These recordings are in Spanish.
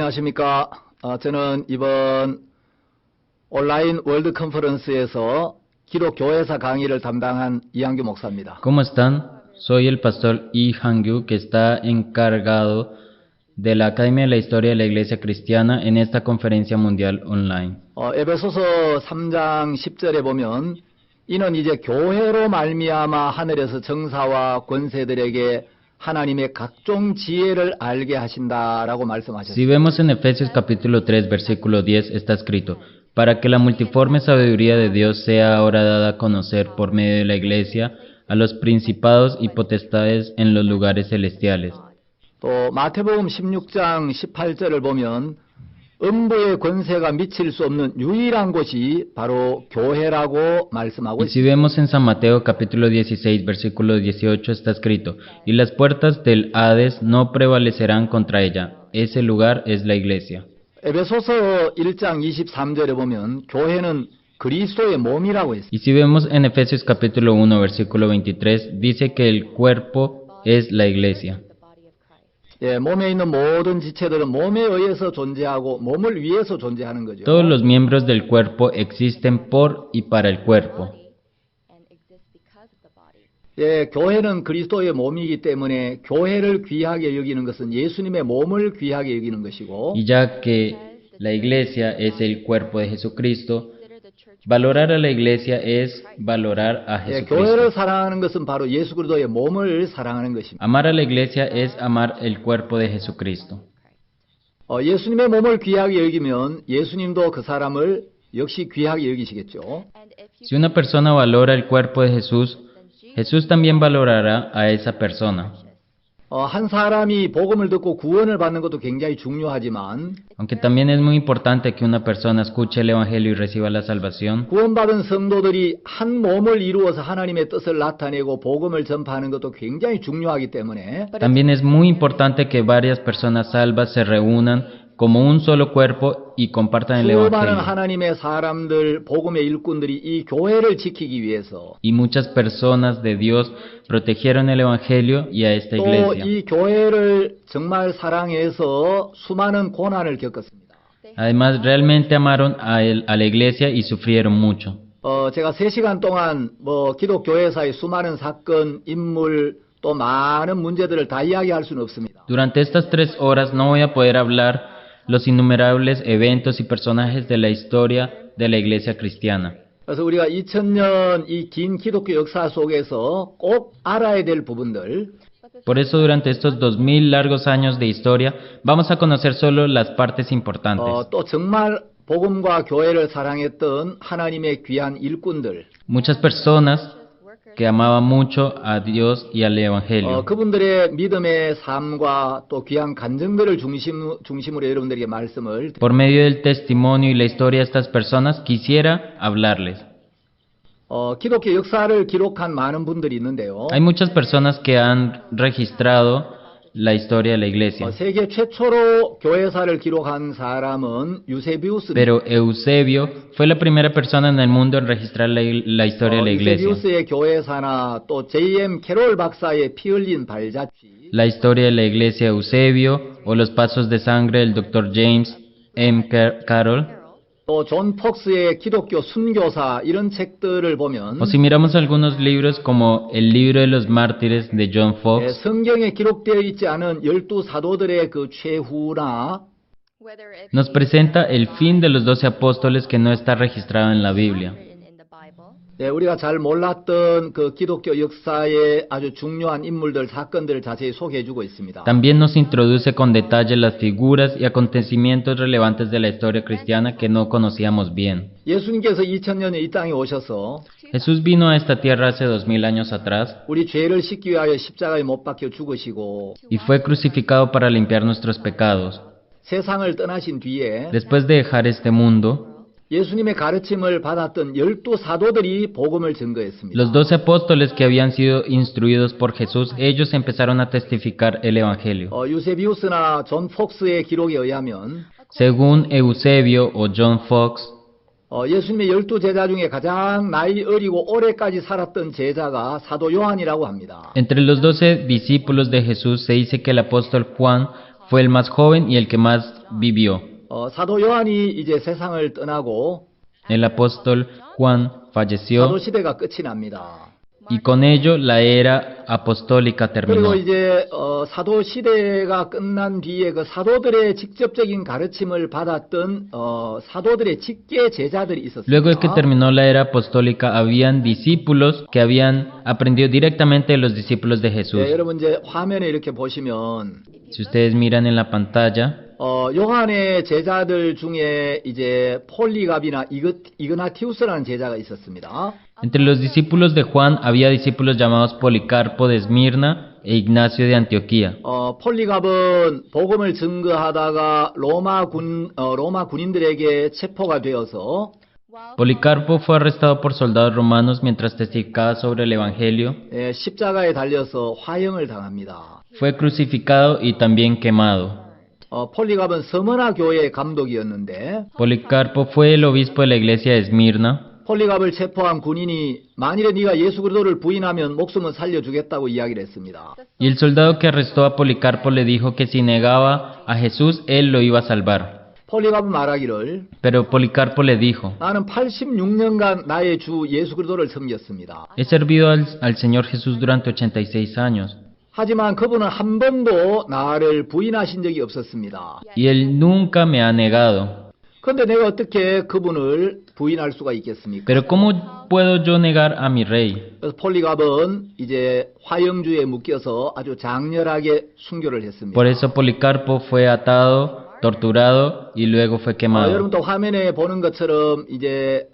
안녕하십니까. 저는 이번 온라인 월드 컨퍼런스에서 기독교회사 강의를 담당한 이한규 목사입니다. ¿Cómo están? Soy el pastor Lee Han-gyu, que está encargado de la Academia de la Historia de la Iglesia Cristiana en esta conferencia mundial online. 에베소서 3장 10절에 보면 이는 이제 교회로 말미암아 하늘에서 정사와 권세들에게 하나님의 각종 지혜를 알게 하신다라고 Si 말씀하셨습니다. vemos en Efesios capítulo 3, versículo 10, está escrito, para que la multiforme sabiduría de Dios sea ahora dada a conocer por medio de la Iglesia a los principados y potestades en los lugares celestiales. 또 마태복음 16장 18절을 보면 음부의 권세가 미칠 수 없는 유일한 곳이 바로 교회라고 말씀하고 Y si 있습니다. vemos en San Mateo capítulo 16, versículo 18, está escrito, y las puertas del Hades no prevalecerán contra ella. Ese lugar es la Iglesia. 에베소서 1장 23절에 보면 교회는 그리스도의 몸이라고 했습니다. Y si vemos en Efesios capítulo 1, versículo 23, dice que el cuerpo es la Iglesia. 몸에 있는 모든 지체들은 몸에 의해서 존재하고 몸을 위해서 존재하는 거죠. Todos los miembros del cuerpo existen por y para el cuerpo. 교회는 그리스도의 몸이기 때문에 교회를 귀하게 여기는 것은 예수님의 몸을 귀하게 여기는 것이고 Y ya que la Iglesia es el cuerpo de Jesucristo, valorar a la Iglesia es valorar a Jesucristo. 교회를 사랑하는 것은 바로 예수 그리스도의 몸을 사랑하는 것입니다. Amar a la Iglesia es amar el cuerpo de Jesucristo. 예수님의 몸을 귀하게 여기면 예수님도 그 사람을 역시 귀하게 여기시겠죠. Si una persona valora el cuerpo de Jesús, Jesús también valorará a esa persona. 한 사람이 복음을 듣고 구원을 받는 것도 굉장히 중요하지만 Aunque también es muy importante que una persona escuche el Evangelio y reciba la salvación, 구원받은 성도들이 한 몸을 이루어서 하나님의 뜻을 나타내고 복음을 전파하는 것도 굉장히 중요하기 때문에 también es muy importante que varias personas salvas se reúnan como un solo cuerpo y compartan el 수많은 Evangelio. 하나님의 사람들, 복음의 일꾼들이 이 교회를 지키기 위해서 Y muchas personas de Dios protegieron el Evangelio y a esta 또 iglesia. 이 교회를 정말 사랑해서 수많은 고난을 겪었습니다. Además, realmente amaron a la iglesia y sufrieron mucho. 제가 3시간 동안 기독교회사의 수많은 사건, 인물, 또 많은 문제들을 다 이야기할 수는 없습니다. Durante estas 3 horas no voy a poder hablar los innumerables eventos y personajes de la historia de la iglesia cristiana. 그래서 우리가 2000년 이 긴 기독교 역사 속에서 꼭 알아야 될 부분들, Por eso durante estos 2000 largos años de historia vamos a conocer solo las partes importantes. 또 정말 복음과 교회를 사랑했던 하나님의 귀한 일꾼들, Muchas personas que amaban mucho a Dios y al Evangelio. 그분들의 믿음의 삶과 또 귀한 간증들을 중심으로 여러분들에게 말씀을 Por medio del testimonio y la historia de estas personas quisiera hablarles. 기독교 역사를 기록한 많은 분들이 있는데요. Hay muchas personas que han registrado la historia de la iglesia, 세계 최초로 교회사를 기록한 사람은 유세비우스입니다. pero Eusebio fue la primera persona en el mundo en registrar la historia de la iglesia. 유세비우스의 교회사나 또 J.M. 캐롤 박사의 피 흘린 발자취, La historia de la iglesia de Eusebio o los pasos de sangre del Dr. James M. Carroll. 또 존 폭스의 기독교 순교사 이런 책들을 보면 O si miramos algunos libros como El libro de los mártires de John Fox, 성경에 기록되어 있지 않은 12사도들의 그 최후나 nos presenta el fin de los 12 apóstoles que no está registrado en la Biblia. 우리가 잘 몰랐던 그 기독교 역사의 아주 중요한 인물들, 사건들을 자세히 소개해주고 있습니다. También nos introduce con detalle las figuras y acontecimientos relevantes de la historia cristiana que no conocíamos bien. 예수님께서 2000년에 이 땅에 오셔서 Jesús vino a esta tierra hace 2000 años atrás 우리 죄를 씻기 위하여 십자가에 못 박혀 죽으시고 y fue crucificado para limpiar nuestros pecados. 세상을 떠나신 뒤에 Después de dejar este mundo, 예수님의 가르침을 받았던 12사도들이 복음을 증거했습니다. los 12 apóstoles que habían sido instruidos por Jesús, ellos empezaron a testificar el Evangelio. 유세비우스나 존 폭스의 기록에 의하면 Según Eusebio o John Fox, 예수님의 12제자 중에 가장 나이 어리고 오래까지 살았던 제자가 사도 요한이라고 합니다. entre los 12 discípulos de Jesús se dice que el apóstol Juan fue el más joven y el que más vivió. 사도 요한이 이제 세상을 떠나고 El apóstol Juan falleció 사도 시대가 끝이 납니다. y con ello la era apostólica terminó. 그리고 이제 사도 시대가 끝난 뒤에 그 사도들의 직접적인 가르침을 받았던 사도들의 직계 제자들이 Luego de que 있었습니다. terminó la era apostólica, habían discípulos que habían aprendido directamente de los discípulos de Jesús. 네, 여러분 이제 화면에 이렇게 보시면 Si ustedes miran en la pantalla, 요한의 제자들 중에 이제 폴리갑이나 이그나티우스라는 제자가 있었습니다. entre los discípulos de Juan había discípulos llamados Policarpo de Esmirna e Ignacio de Antioquía. 폴리갑은 복음을 증거하다가 로마 군인들에게 체포가 되어서 Policarpo fue arrestado por soldados romanos mientras testificaba sobre el Evangelio. 십자가에 달려서 화형을 당합니다. Fue crucificado y también quemado. 폴리갑은 서머나 교회의 감독이었는데 Policarpo fue el obispo de la iglesia de Esmirna. 폴리갑을 체포한 군인이 만일에 네가 예수 그리스도를 부인하면 목숨은 살려주겠다고 이야기를 했습니다. Y el soldado que arrestó a Policarpo le dijo que si negaba a Jesús, él lo iba a salvar. 폴리갑은 말하기를 Pero Policarpo le dijo, 나는 86년간 나의 주 예수 그리스도를 섬겼습니다. he servido al Señor Jesús durante 86 años. 하지만 그분은 한 번도 나를 부인하신 적이 없었습니다. Y él nunca me ha negado. 그런데 내가 어떻게 그분을 부인할 수가 있겠습니까? Pero ¿cómo puedo yo negar a mi rey? 그래서 폴리갑은 이제 화형주에 묶여서 아주 장렬하게 순교를 했습니다. Por eso Policarpo fue atado, torturado y luego fue quemado. 여러분도 화면에 보는 것처럼 이제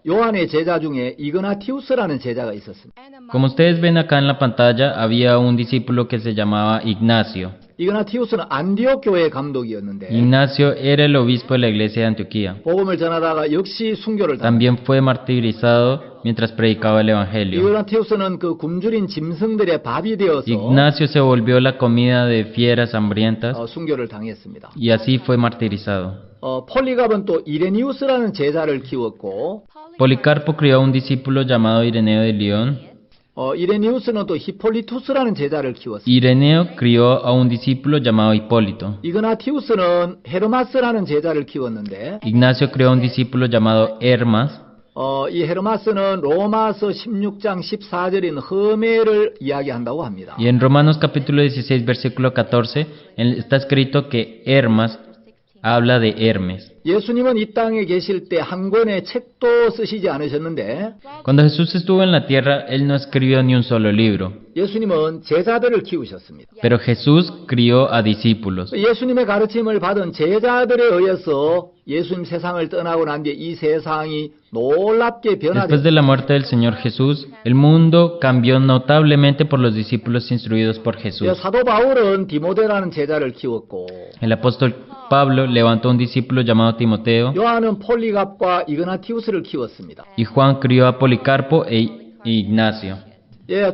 요한의 제자 중에 이그나티우스라는 제자가 있었습니다. Como ustedes ven acá en la pantalla, había un discípulo que se llamaba Ignacio. 이그나티우스는 안디옥 교회의 감독이었는데 Ignacio era el obispo de la iglesia de Antioquía. 복음을 전하다가 역시 순교를 당합니다. También fue martirizado mientras predicaba el Evangelio. 이그나티우스는 그 굶주린 짐승들의 밥이 되어서 Ignacio se volvió la comida de fieras hambrientas 순교를 당했습니다. y así fue martirizado. 폴리갑은 또 이레니우스라는 제자를 키웠고 Policarpo crió a un discípulo llamado Ireneo de León. 이레니우스는 또 히폴리투스라는 제자를 키웠습니다. Ireneo crió a un discípulo llamado Hipólito. 이그나티우스는 헤르마스라는 제자를 키웠는데 Ignacio crió a un discípulo llamado Hermas. 이 헤르마스는 로마서 16장 14절인 허메를 이야기한다고 합니다. Y en Romanos capítulo 16 versículo 14 está escrito que Hermas habla de Hermes. 예수님은 이 땅에 계실 때 한 권의 책도 쓰시지 않으셨는데 Cuando Jesús estuvo en la tierra, Él no escribió ni un solo libro, 예수님은 제자들을 키우셨습니다. pero Jesús crió a discípulos. 예수님의 가르침을 받은 제자들에 의해서 예수님 세상을 떠나고 난 뒤에 이 세상이 놀랍게 Después 변화됐습니다. de la muerte del Señor Jesús, el mundo cambió notablemente por los discípulos instruidos por Jesús. 사도 바울은 디모데라는 제자를 키웠고 El apóstol Pablo levantó un discípulo llamado Timoteo 요한은 폴리갑과 이그나티우스를 키웠습니다. y Juan crió a Policarpo e Ignacio.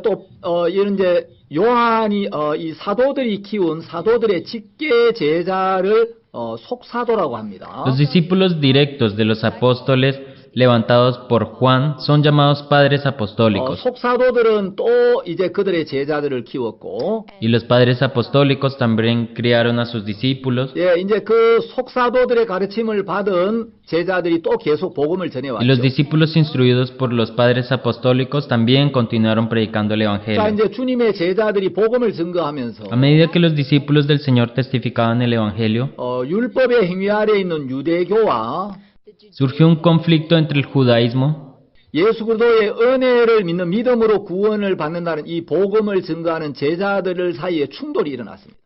또 이런 이제 요한이 이 사도들이 키운 사도들의 직계 제자를 속사도라고 합니다. Los discípulos directos de los apóstoles levantados por Juan son llamados padres apostólicos. 속사도들은 또 이제 그들의 제자들을 키웠고 Y los padres apostólicos también criaron a sus discípulos. 이제 그 속사도들의 가르침을 받은 제자들이 또 계속 복음을 Y los 전해왔죠. discípulos instruidos por los padres apostólicos también continuaron predicando el 자, Evangelio. 이제 주님의 제자들이 복음을 증거하면서 A medida que los discípulos del Señor testificaban el Evangelio, 율법의 행위 아래에 있는 유대교와 surgió un conflicto entre el judaísmo 예수 그리스도의 은혜를 믿는 믿음으로 구원을 받는다는 이 복음을 증거하는 제자들 사이에 충돌이 일어났습니다.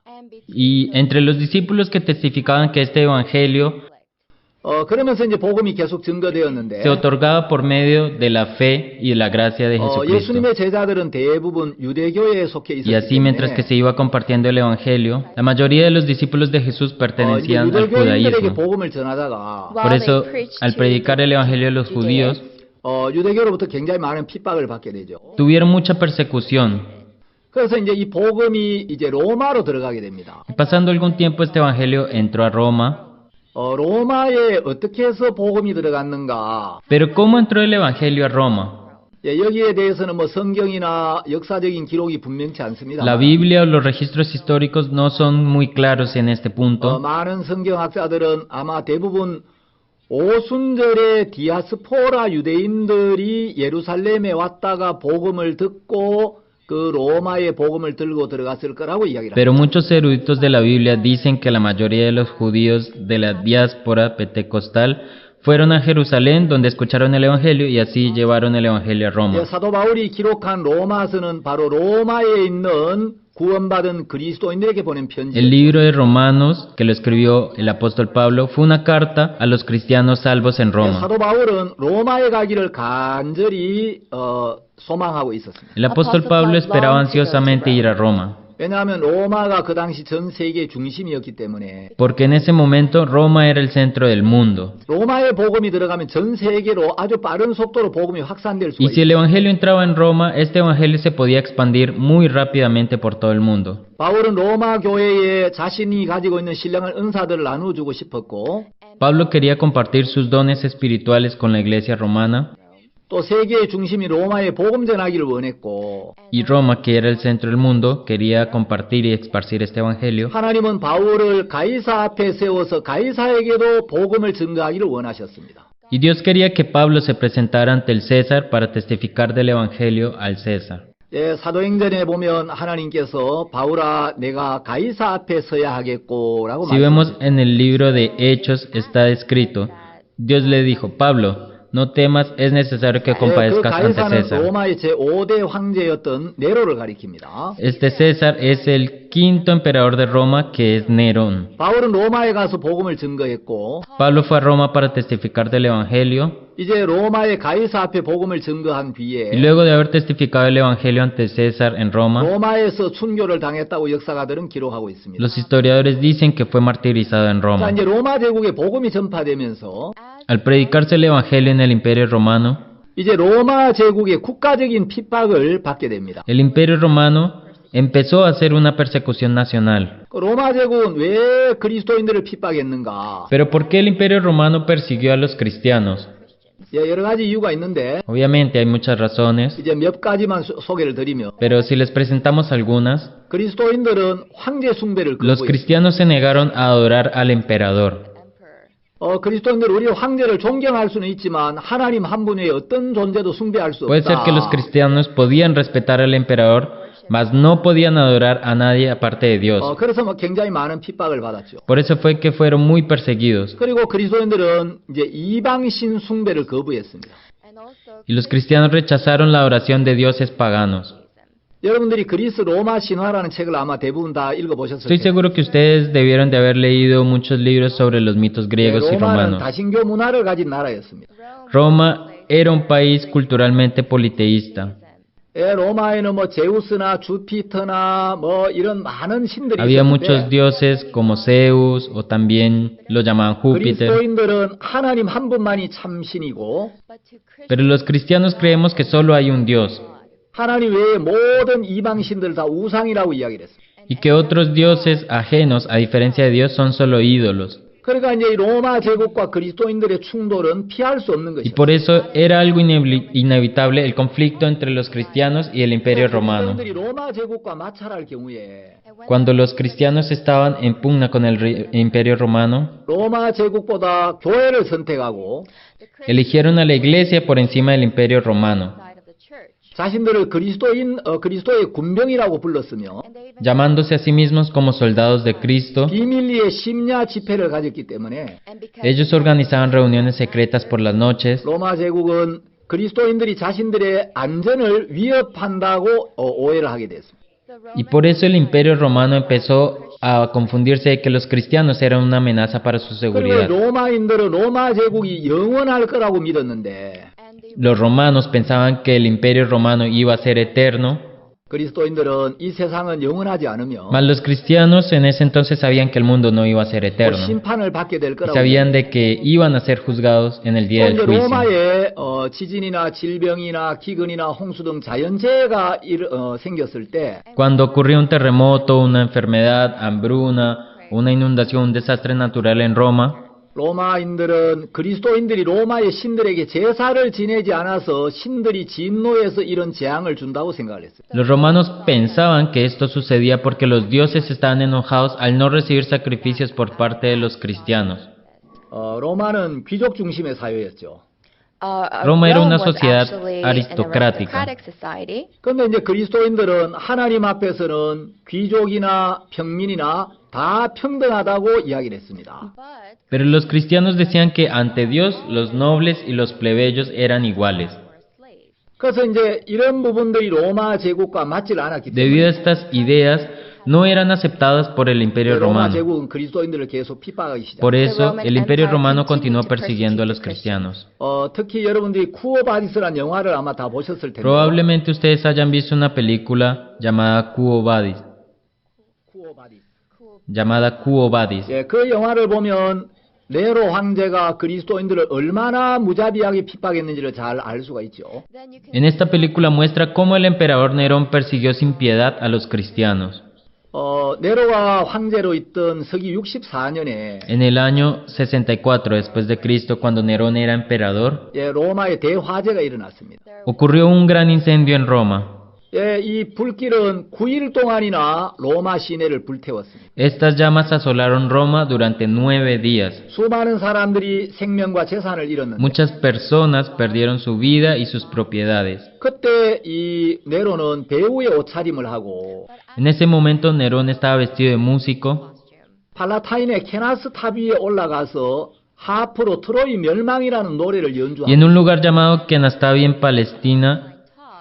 y entre los discípulos que testificaban que este Evangelio 그러면서 이제 복음이 계속 증거되었는데 se otorgaba por medio de la fe y de la gracia de Jesucristo. 예수님의 제자들은 대부분 유대교에 속해 Y 있었기 así, mientras que 때문에 se iba compartiendo el Evangelio, la mayoría de los discípulos de Jesús 이제 pertenecían al 유대교인들에게 judaísmo. 복음을 전하다가 Por eso, al predicar el Evangelio a los judíos, 유대교로부터 굉장히 많은 핍박을 받게 되죠. tuvieron mucha persecución. 그래서 이제 이 복음이 이제 로마로 들어가게 됩니다. Y pasando algún tiempo, este Evangelio entró a Roma. 로마에 어떻게 해서 복음이 들어갔는가? Pero ¿cómo entró el Evangelio a Roma? 예, 여기에 대해서는 뭐 성경이나 역사적인 기록이 분명치 않습니다. La Biblia o los registros históricos no son muy claros en este punto. 많은 성경학자들은 아마 대부분 오순절에 디아스포라 유대인들이 예루살렘에 왔다가 복음을 듣고 그 로마의 복음을 들고 들어갔을 거라고 이야기를 Pero 합니다. muchos eruditos de la Biblia dicen que la mayoría de los judíos de la diáspora pentecostal fueron a Jerusalén donde escucharon el Evangelio y así llevaron el Evangelio a 예, Roma. 사도 바울이 기록한 로마서는 바로 로마에 있는 구원받은 그리스도인들에게 보낸 El 편지입니다. libro de Romanos, que lo escribió el apóstol Pablo, fue una carta a los cristianos salvos en 예, Roma. 사도 바울은 로마에 가기를 간절히 소망하고 있었습니다. El apóstol Pablo esperaba ansiosamente ir a Roma, 왜냐하면 로마가 그 당시 전 세계의 중심이었기 때문에 porque en ese momento Roma era el centro del mundo. 로마의 복음이 들어가면 전 세계로 아주 빠른 속도로 복음이 확산될 수가 Y si el 있습니다. Evangelio entraba en Roma, este Evangelio se podía expandir muy rápidamente por todo el mundo. 바울은 로마 교회에 자신이 가지고 있는 신령한 은사들을 나누어주고 싶었고 Pablo quería compartir sus dones espirituales con la iglesia romana, 또 세계의 중심이 로마에 복음 전하기를 원했고 y Roma, que era el centro del mundo, quería compartir y esparcir este Evangelio. 하나님은 바울을 가이사 앞에 세워서 가이사에게도 복음을 증거하기를 원하셨습니다. Y Dios quería que Pablo se presentara ante el César para testificar del Evangelio al César. 예, 사도행전에 보면 하나님께서 바울아 내가 가이사 앞에 서야 하겠고라고 Si vemos en el libro de Hechos está escrito, Dios le dijo, Pablo, no temas, es necesario que 그 compadezcas ante 가이사는 César. 로마의 제5대 황제였던 네로를 가리킵니다. Este César es el quinto emperador de Roma, que es Nerón. 바울은 로마에 가서 복음을 증거했고 Pablo fue a Roma para testificar del Evangelio, 이제 로마의 가이사 앞에 복음을 증거한 y 뒤에 luego de haber testificado el Evangelio ante César en Roma, 로마에서 순교를 당했다고 역사가들은 기록하고 있습니다. los historiadores dicen que fue martirizado en 자, Roma. 이제 로마 제국에 복음이 전파되면서 Al predicarse el Evangelio en el Imperio Romano, 이제 로마 제국의 국가적인 핍박을 받게 됩니다. el Imperio Romano empezó a hacer una persecución nacional. 그 로마 제국은 왜 그리스도인들을 핍박했는가? Pero ¿por qué el Imperio Romano persiguió a los cristianos? 예, 여러 가지 이유가 있는데 Obviamente hay muchas razones, 이제 몇 가지만 소개를 드리면 pero si les presentamos algunas, 그리스도인들은 황제 숭배를 los 거부했습니다. cristianos se negaron a adorar al emperador. 그리스도인들 우리 황제를 존경할 수는 있지만 하나님 한 분 외에 어떤 존재도 숭배할 수 Puede ser que los 없다. cristianos podían respetar al emperador, mas no podían adorar a nadie aparte de Dios. 그래서 뭐 굉장히 많은 핍박을 받았죠. Por eso fue que fueron muy perseguidos. 그리고 그리스도인들은 이제 이방신 숭배를 거부했습니다. Y los cristianos rechazaron la adoración de dioses paganos. 여러분들이 그리스 로마 신화라는 책을 아마 대부분 다 읽어보셨을 Estoy 텐데 seguro que ustedes debieron de haber leído muchos libros sobre los mitos griegos y 로마는 romanos. 다신교 문화를 가진 나라였습니다. Roma era un país culturalmente politeísta. 로마에는 뭐 제우스나 주피터나 뭐 이런 많은 신들이 Había muchos 있었는데 dioses como Zeus o también lo llamaban Júpiter. 그리스도인들은 하나님 한 분만이 참 신이고 Pero los cristianos creemos que solo hay un Dios 하나님 외에 모든 이방 신들 다 우상이라고 이야기를 했습니다. y que otros dioses ajenos, a diferencia de Dios, son solo ídolos. 그러니까 이제 이 로마 제국과 그리스도인들의 충돌은 피할 수 없는 Y 것이죠. por eso era algo inevitable el conflicto entre los cristianos y el imperio romano. 그리스도인들이 로마 제국과 마찰할 경우에 Cuando los cristianos estaban en pugna con el imperio romano, 로마 제국보다 교회를 선택하고 eligieron a la iglesia por encima del imperio romano, 자신들을 그리스도의 군병이라고 불렀으며 llamándose a sí mismos como soldados de Cristo. 비밀리에 심야 집회를 가졌기 때문에 Ellos organizaban reuniones secretas por las noches, 로마 제국은 그리스도인들이 자신들의 안전을 위협한다고 오해를 하게 됐습니다. y por eso el imperio romano empezó a confundirse de que los cristianos eran una amenaza para su 그리고 seguridad. 로마인들은 로마 제국이 영원할 거라고 믿었는데 Los romanos pensaban que el imperio romano iba a ser eterno, 그리스도인들은 이 세상은 영원하지 않으며 mas los cristianos en ese entonces sabían que el mundo no iba a ser 곧 eterno 심판을 받게 될 y 거라고 sabían de que iban a ser juzgados en el día del 이제 juicio. 로마에 지진이나 질병이나 기근이나 홍수 등 자연재해가 생겼을 때 Cuando ocurrió un terremoto, una enfermedad, hambruna, una inundación, un desastre natural en Roma, 로마인들은 그리스도인들이 로마의 신들에게 제사를 지내지 않아서 신들이 진노해서 이런 재앙을 준다고 생각을 했어요. Los romanos pensaban que esto sucedía porque los dioses estaban enojados al no recibir sacrificios por parte de los cristianos. 로마는 귀족 중심의 사회였죠. Roma era una Rome was sociedad actually aristocrática. an aristocratic society. 그런데 이제 그리스도인들은 하나님 앞에서는 귀족이나 평민이나 다 평등하다고 이야기를 했습니다. But Pero los cristianos decían que ante Dios los nobles y los plebeyos eran iguales. were slaves. 그래서 이제 이런 부분들이 로마 제국과 맞질 않았기 Debido a 때문에 estas ideas, no eran aceptadas por el Imperio 로마 Romano. 제국은 그리스도인들을 계속 핍박하기 시작했어요. Por eso, el Imperio Romano continuó persiguiendo a los cristianos. 특히 여러분들이 쿠오바디스라는 영화를 아마 다 보셨을 텐데 Probablemente ustedes hayan visto una película llamada Quo Vadis. 쿠오바디스. 예, 그 영화를 보면 네로 황제가 그리스도인들을 얼마나 무자비하게 핍박했는지를 잘 알 수가 있죠. Then you can En esta película muestra cómo el emperador Nerón persiguió sin piedad a los cristianos. 네로가 황제로 있던 서기 64년에 En el año 64 después de Cristo, cuando Nerón era emperador, 예, 로마에 대화재가 일어났습니다. ocurrió un gran incendio en Roma. 예, 이 불길은 9일 동안이나 로마 시내를 불태웠습니다. Estas llamas asolaron Roma durante 9 días. 수많은 사람들이 생명과 재산을 잃었는데 Muchas personas perdieron su vida y sus propiedades. 그때 이 네로는 배우의 옷차림을 하고 En ese momento Nerón estaba vestido de músico 팔라타인의 케나스 탑 위에 올라가서 하프로 트로이 멸망이라는 노래를 y en 연주하고 un lugar llamado Kenastavi en Palestina,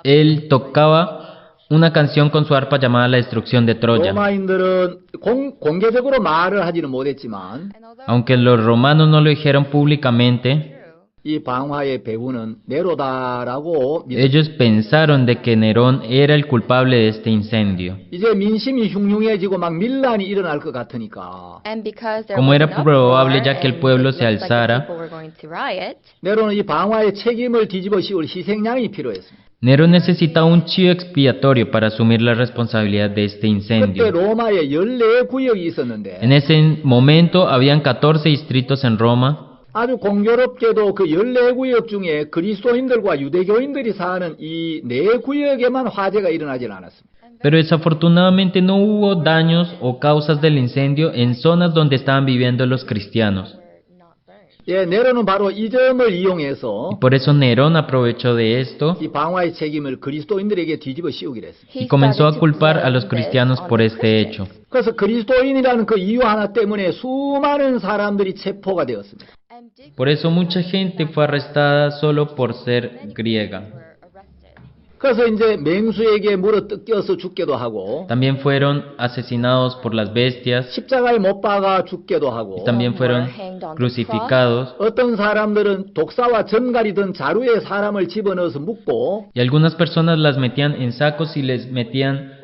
él tocaba una canción con su arpa llamada La Destrucción de Troya. 로마인들은 공개적으로 말을 하지는 못했지만 and although Aunque los romanos no lo dijeron públicamente, 이 방화의 배우는 네로다라고 믿었습니다. ellos pensaron de que Nerón era el culpable de este incendio. 이제 민심이 흉흉해지고 막 밀란이 일어날 것 같으니까 and because there Como was era an probable uproar ya que el and pueblo it se looked like the alzara, people were going to riot, 네로는 이 방화의 책임을 뒤집어 씌울 희생양이 필요했습니다. Nerón necesitaba un chivo expiatorio para asumir la responsabilidad de este 그때 incendio. 로마에 14구역이 있었는데 En ese momento habían 14 distritos en Roma. 아주 공교롭게도 그 14구역 중에 그리스도인들과 유대교인들이 사는 이 4구역에만 화재가 일어나질 않았습니다. Pero desafortunadamente no hubo daños o causas del incendio en zonas donde estaban viviendo los cristianos. were not burned. 예, 네로는 바로 이 점을 이용해서 Y por eso Nerón aprovechó de esto 이 방화의 책임을 그리스도인들에게 뒤집어 씌우기로 했습니다. y He comenzó a started to culpar a blame los this cristianos on por the este hecho. Christians. 그래서 그리스도인이라는 그 이유 하나 때문에 수많은 사람들이 체포가 되었습니다. And did Por eso mucha gente fue arrestada solo por ser griega. were arrested. 그래서 이제 맹수에게 물어 뜯겨서 죽게도 하고 También fueron asesinados por las bestias 십자가에 못 박아 죽게도 하고 y también fueron crucificados. 어떤 사람들은 독사와 전갈이 든 자루에 사람을 집어넣어서 묶고 Y algunas personas las metían en sacos y les metían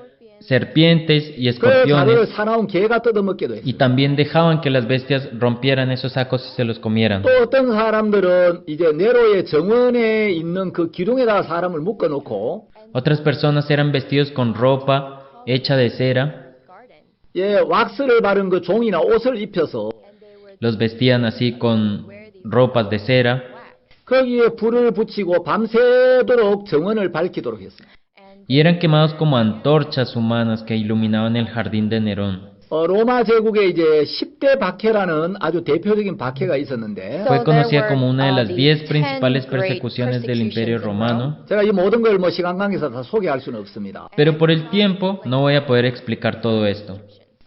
serpientes y 그 자루를 escorpiones. 사나운 개가 뜯어먹기도 했어요. Y también dejaban que las bestias rompieran esos sacos y se los comieran. 또 어떤 사람들은 이제 네로의 정원에 있는 그 기둥에다가 사람을 묶어놓고 Otras personas eran vestidos con ropa hecha de cera. Garden. 예 왁스를 바른 그 종이나 옷을 입혀서 And they were Los vestían así con ropas de cera. waxed. 거기에 불을 붙이고 밤새도록 정원을 밝히도록 했어요. And Y eran quemados como antorchas humanas que iluminaban el jardín de Nerón. 로마 제국에 이제 10대 박해라는 아주 대표적인 박해가 있었는데 Fue So conocida there como una de were, las the 10 10 principales great persecuciones del Imperio persecutions in Romano. 제가 이 모든 걸 뭐 시간 관계에서 다 소개할 수는 없습니다. Pero por el tiempo no voy a poder explicar todo esto.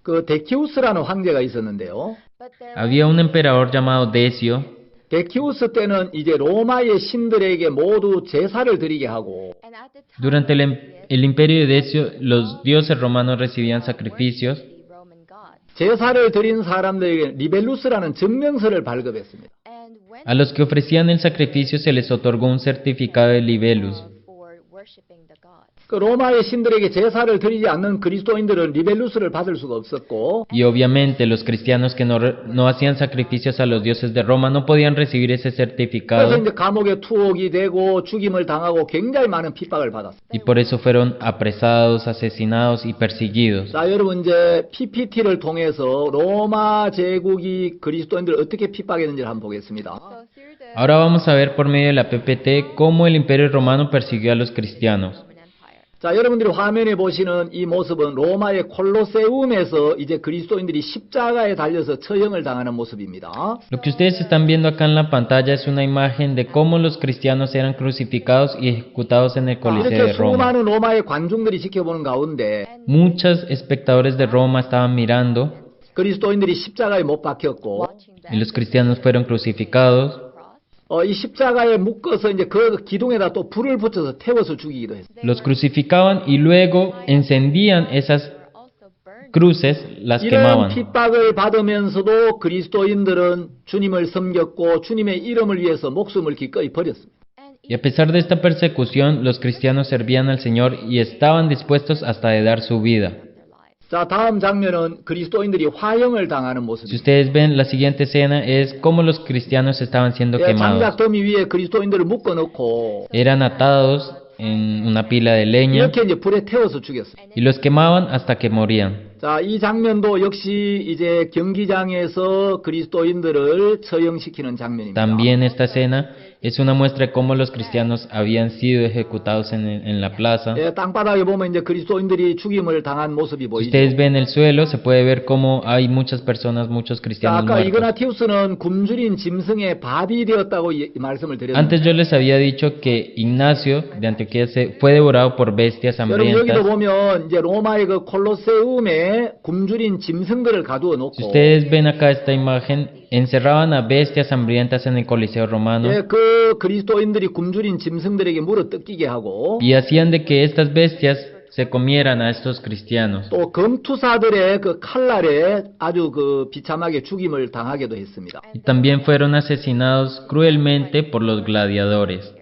그 데키우스라는 황제가 있었는데요. but there Había un emperador llamado Decio. 데키우스 때는 이제 로마의 신들에게 모두 제사를 드리게 하고 and at the time Durante el imperio de Decio, los dioses romanos recibían sacrificios. the Roman gods. 제사를 드린 사람들에게 리벨루스라는 증명서를 발급했습니다. And when A los que ofrecían el sacrificio se les otorgó un certificado de libellus. for worshiping the gods. 그 로마의 신들에게 제사를 드리지 않는 그리스도인들은 리벨루스를 받을 수가 없었고 Y obviamente los cristianos que no hacían sacrificios a los dioses de Roma no podían recibir ese 그래서 certificado 이제 감옥에 투옥이 되고 죽임을 당하고 굉장히 많은 핍박을 받았어요. y por eso fueron apresados, asesinados y perseguidos. 자, 여러분 이제 PPT를 통해서 로마 제국이 그리스도인들을 어떻게 핍박했는지를 한번 보겠습니다. Ahora vamos a ver por medio de la PPT cómo el Imperio Romano persiguió a los cristianos. 자, 여러분들이 화면에 보시는 이 모습은 로마의 콜로세움에서 이제 그리스도인들이 십자가에 달려서 처형을 당하는 모습입니다. Lo que ustedes están viendo acá en la pantalla es una imagen de cómo los cristianos eran crucificados y ejecutados en el Coliseo 이렇게 de Roma. 수많은 로마의 관중들이 지켜보는 가운데 Muchos espectadores de Roma estaban mirando 그리스도인들이 십자가에 못 박혔고 y los cristianos fueron crucificados. 이 십자가에 묶어서 이제 그 기둥에다 또 불을 붙여서 태워서 죽이기도 했어요. Los crucificaban y luego encendían esas cruces, las 이런 quemaban. 핍박을 받으면서도 그리스도인들은 주님을 섬겼고 주님의 이름을 위해서 목숨을 기꺼이 버렸습니다. Y a pesar de esta persecución, los cristianos servían al Señor y estaban dispuestos hasta de dar su vida. 자, 다음 장면은 그리스도인들이 화형을 당하는 Si 모습입니다. ustedes ven, la siguiente escena es cómo los cristianos estaban siendo quemados. 장작 더미 위에 그리스도인들을 묶어 놓고 Eran atados en una pila de leña 이렇게 이제 불에 태워서 죽였어요. y los quemaban hasta que morían. 자, 이 장면도 역시 이제 경기장에서 그리스도인들을 처형시키는 장면입니다. También esta escena es una muestra de cómo los cristianos habían sido ejecutados en la plaza. 땅바닥에 보면 이제 그리스도인들이 죽임을 당한 모습이 Si 보이죠. ustedes ven el suelo, se puede ver cómo hay muchas personas, muchos 자, cristianos 아까 muertos. 이그나티우스는 굶주린 짐승의 밥이 되었다고 말씀을 드렸는데 Antes yo les había dicho que Ignacio de Antioquía fue devorado por bestias 여러분 여기도 hambrientas. 보면 이제 로마의 그 콜로세움에 굶주린 짐승들을 가두어 놓고 Si ustedes ven acá esta imagen, encerraban a bestias hambrientas en el Coliseo romano 그 그리스도인들이 굶주린 짐승들에게 물어 뜯기게 하고 y hacían de que estas bestias se comieran a estos cristianos. 또 검투사들의 그 칼날에 아주 그 비참하게 죽임을 당하게도 했습니다. Y también fueron asesinados cruelmente por los gladiadores.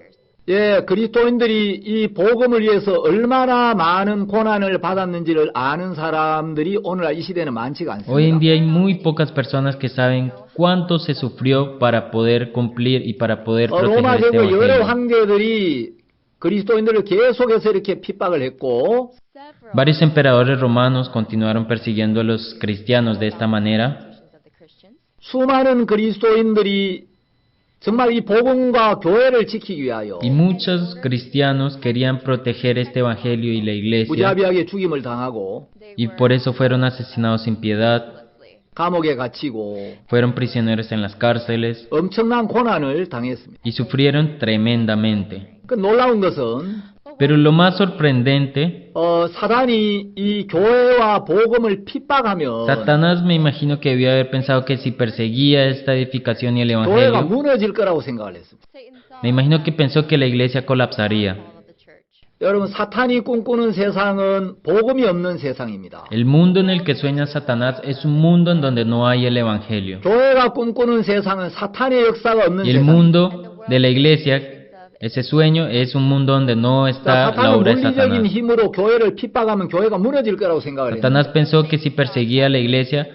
그리스도인들이 이 복음을 위해서 얼마나 많은 고난을 받았는지를 아는 사람들이 오늘날 이 시대는 많지가 Hoy en 않습니다. día hay muy pocas personas que saben cuánto se sufrió para poder cumplir y para poder 로마 proteger este 제국 여러 evangelio. 황제들이 그리스도인들을 계속해서 이렇게 핍박을 했고 Varios emperadores romanos continuaron persiguiendo a los cristianos de esta manera. 수많은 그리스도인들이 정말 이 복음과 교회를 지키기 위하여 Y muchos cristianos querían proteger este evangelio y la iglesia 무자비하게 죽임을 당하고 y por eso fueron asesinados sin piedad, 감옥에 갇히고 fueron prisioneros en las cárceles 엄청난 고난을 당했습니다. y sufrieron tremendamente. 그 놀라운 것은 Pero lo más sorprendente, 사단이 이 교회와 복음을 핍박하면 Satanás me imagino que debió haber pensado que si perseguía esta edificación y el 교회가 evangelio, 무너질 거라고 생각을 했습니다. me imagino que pensó que la iglesia colapsaría. 여러분 사탄이 꿈꾸는 세상은 복음이 없는 세상입니다. El mundo en el que sueña Satanás es un mundo en donde no hay el evangelio. 교회가 꿈꾸는 세상은 사탄의 역사가 없는 Y el 세상. mundo de la iglesia, ese sueño, es un mundo donde no está la 사탄은 obra de 물리적인 Satanás. 힘으로 교회를 핍박하면 교회가 무너질 거라고 생각을 했는데 Satanás pensó que si perseguía a la iglesia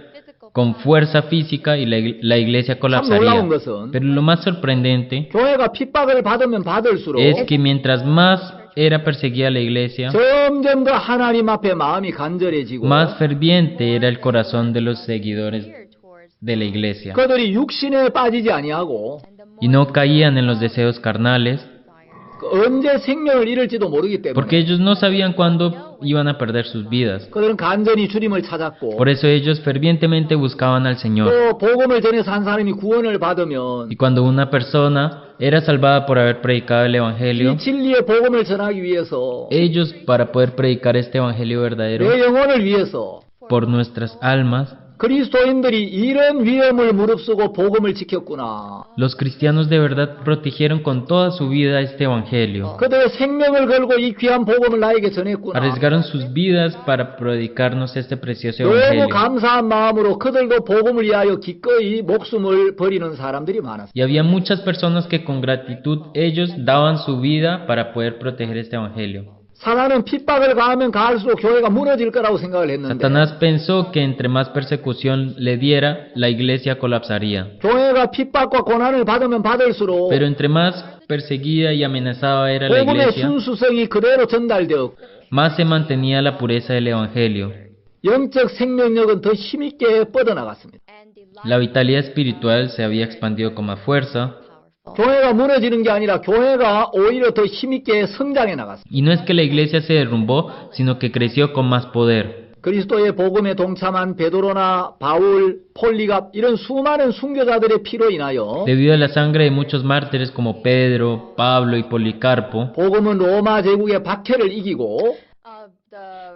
con fuerza física y la iglesia 참 colapsaría. 놀라운 것은 Pero lo más sorprendente 교회가 핍박을 받으면 받을수록 es que mientras más era perseguida la iglesia, 점점 더 하나님 앞에 마음이 간절해지고 más ferviente era el corazón de los seguidores de la iglesia. 그들이 육신에 빠지지 아니하고 Y no caían en los deseos carnales, 언제 생명을 잃을지도 모르기 때문에 porque ellos no sabían cuándo iban a perder sus vidas. 그들은 간절히 주님을 찾았고 Por eso ellos fervientemente buscaban al Señor. 또 복음을 전해서 한 사람이 구원을 받으면 Y cuando una persona era salvada por haber predicado el Evangelio, 이 진리의 복음을 전하기 위해서 ellos, para poder predicar este Evangelio verdadero 내 영혼을 위해서 por nuestras almas, 그리스도인들이 이런 위험을 무릅쓰고 복음을 지켰구나. los cristianos de verdad protegieron con toda su vida este Evangelio. 그들의 생명을 걸고 이 귀한 복음을 나에게 전했구나. Arriesgaron sus vidas para predicarnos este precioso 너무 Evangelio. 감사한 마음으로 그들도 복음을 위하여 기꺼이 목숨을 버리는 사람들이 많았어요. Y había muchas personas que con gratitud ellos daban su vida para poder proteger este Evangelio. 사단은 핍박을 가하면 가할수록 교회가 무너질 거라고 생각을 했는데 Satanás pensó que entre más persecución le diera, la iglesia colapsaría. 교회가 핍박과 고난을 받으면 받을수록 Pero entre más perseguida y amenazada era la 복음의 iglesia, 순수성이 그대로 전달되었고 más se mantenía la pureza del evangelio. 영적 생명력은 더 힘있게 뻗어나갔습니다. And the La vitalidad espiritual se había expandido con más fuerza. powerful. 교회가 무너지는 게 아니라 교회가 오히려 더 힘있게 성장해 나갔습니다. Y no es que la iglesia se derrumbó, sino que creció con más poder. 그리스도의 복음에 동참한 베드로나 바울, 폴리갑 이런 수많은 순교자들의 피로 인하여 Debido a la sangre de muchos mártires como Pedro, Pablo y Policarpo, 복음은 로마 제국의 박해를 이기고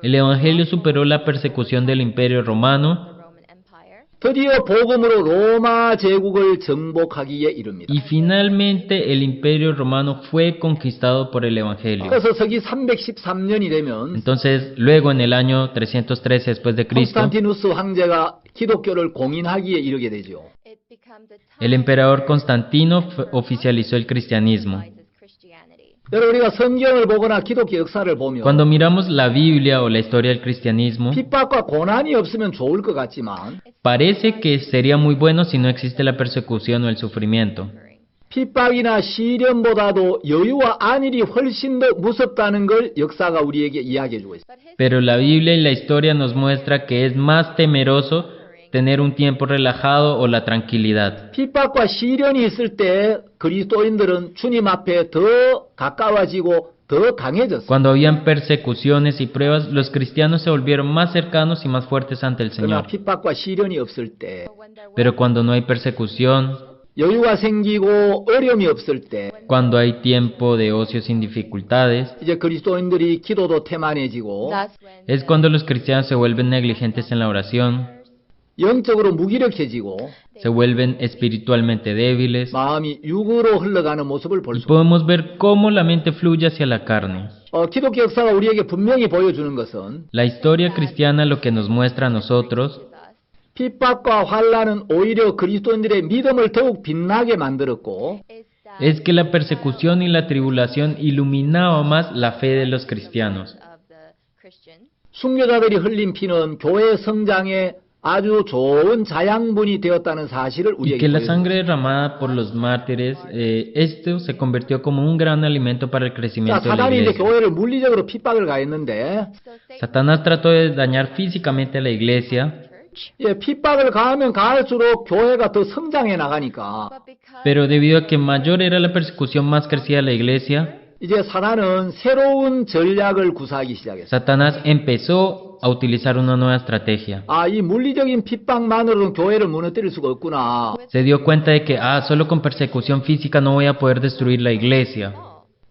el evangelio superó la persecución del imperio romano The Roman Empire. 드디어 복음으로 로마 제국을 정복하기에 이릅니다. y finalmente el imperio romano fue conquistado por el evangelio. 그래서 서기 313년이 되면 Entonces, luego en el año 313 después de Cristo, 콘스탄티누스 황제가 기독교를 공인하기에 이르게 되죠. It becomes a time el emperador Constantino oficializó el cristianismo. as Christianity. 여러분 우리가 성경을 보거나 기독교 역사를 보면 Cuando miramos la Biblia o la historia del cristianismo, 핍박과 고난이 없으면 좋을 것 같지만 parece que sería muy bueno si no existe la persecución o el sufrimiento. 핍박이나 시련보다도 여유와 안일이 훨씬 더 무섭다는 걸 역사가 우리에게 이야기해 주고 있습니다. Pero la Biblia y la historia nos muestra que es más temeroso tener un tiempo relajado o la tranquilidad. 핍박과 시련이 있을 때 그리스도인들은 주님 앞에 더 가까워지고 더 강해졌어요. Cuando habían persecuciones y pruebas, los cristianos se volvieron más cercanos y más fuertes ante el 그러나 Señor. 핍박과 시련이 없을 때, When there Pero cuando no hay persecución, 여유가 생기고 어려움이 없을 때, cuando hay tiempo de ocio sin dificultades, 이제 그리스도인들이 기도도 태만해지고 that's when es cuando los cristianos se vuelven negligentes en la oración, 영적으로 무기력해지고 se vuelven espiritualmente débiles, 마음이 육으로 흘러가는 모습을 볼 y 수 있습니다. podemos ver cómo la mente fluye hacia la carne. 기독교 역사가 우리에게 분명히 보여주는 것은 La historia cristiana lo que nos muestra a nosotros 핍박과 환난은 오히려 그리스도인들의 믿음을 더욱 빛나게 만들었고 is that es que la persecución y la tribulación iluminaba más la fe de los cristianos. of the Christians. 순교자들이 흘린 피는 교회 성장에 아주 좋은 자양분이 되었다는 사실을 Y 우리에게 que la 보여줍니다. sangre derramada por los mártires, esto se convirtió como un gran alimento para el 자, crecimiento de la 사단이 이제 iglesia. 교회를 물리적으로 핍박을 가했는데 So Satan Satanás trató de dañar físicamente a la iglesia, church, 예, 핍박을 가하면 가할수록 교회가 더 성장해 나가니까 but because pero debido a que mayor era la persecución, más crecía la iglesia, 이제 사단은 새로운 전략을 구사하기 시작했어요. Satanás empezó a utilizar una nueva estrategia. 이 물리적인 핍박만으로는 교회를 무너뜨릴 수가 없구나. Se dio cuenta de que, solo con persecución física no voy a poder destruir la iglesia.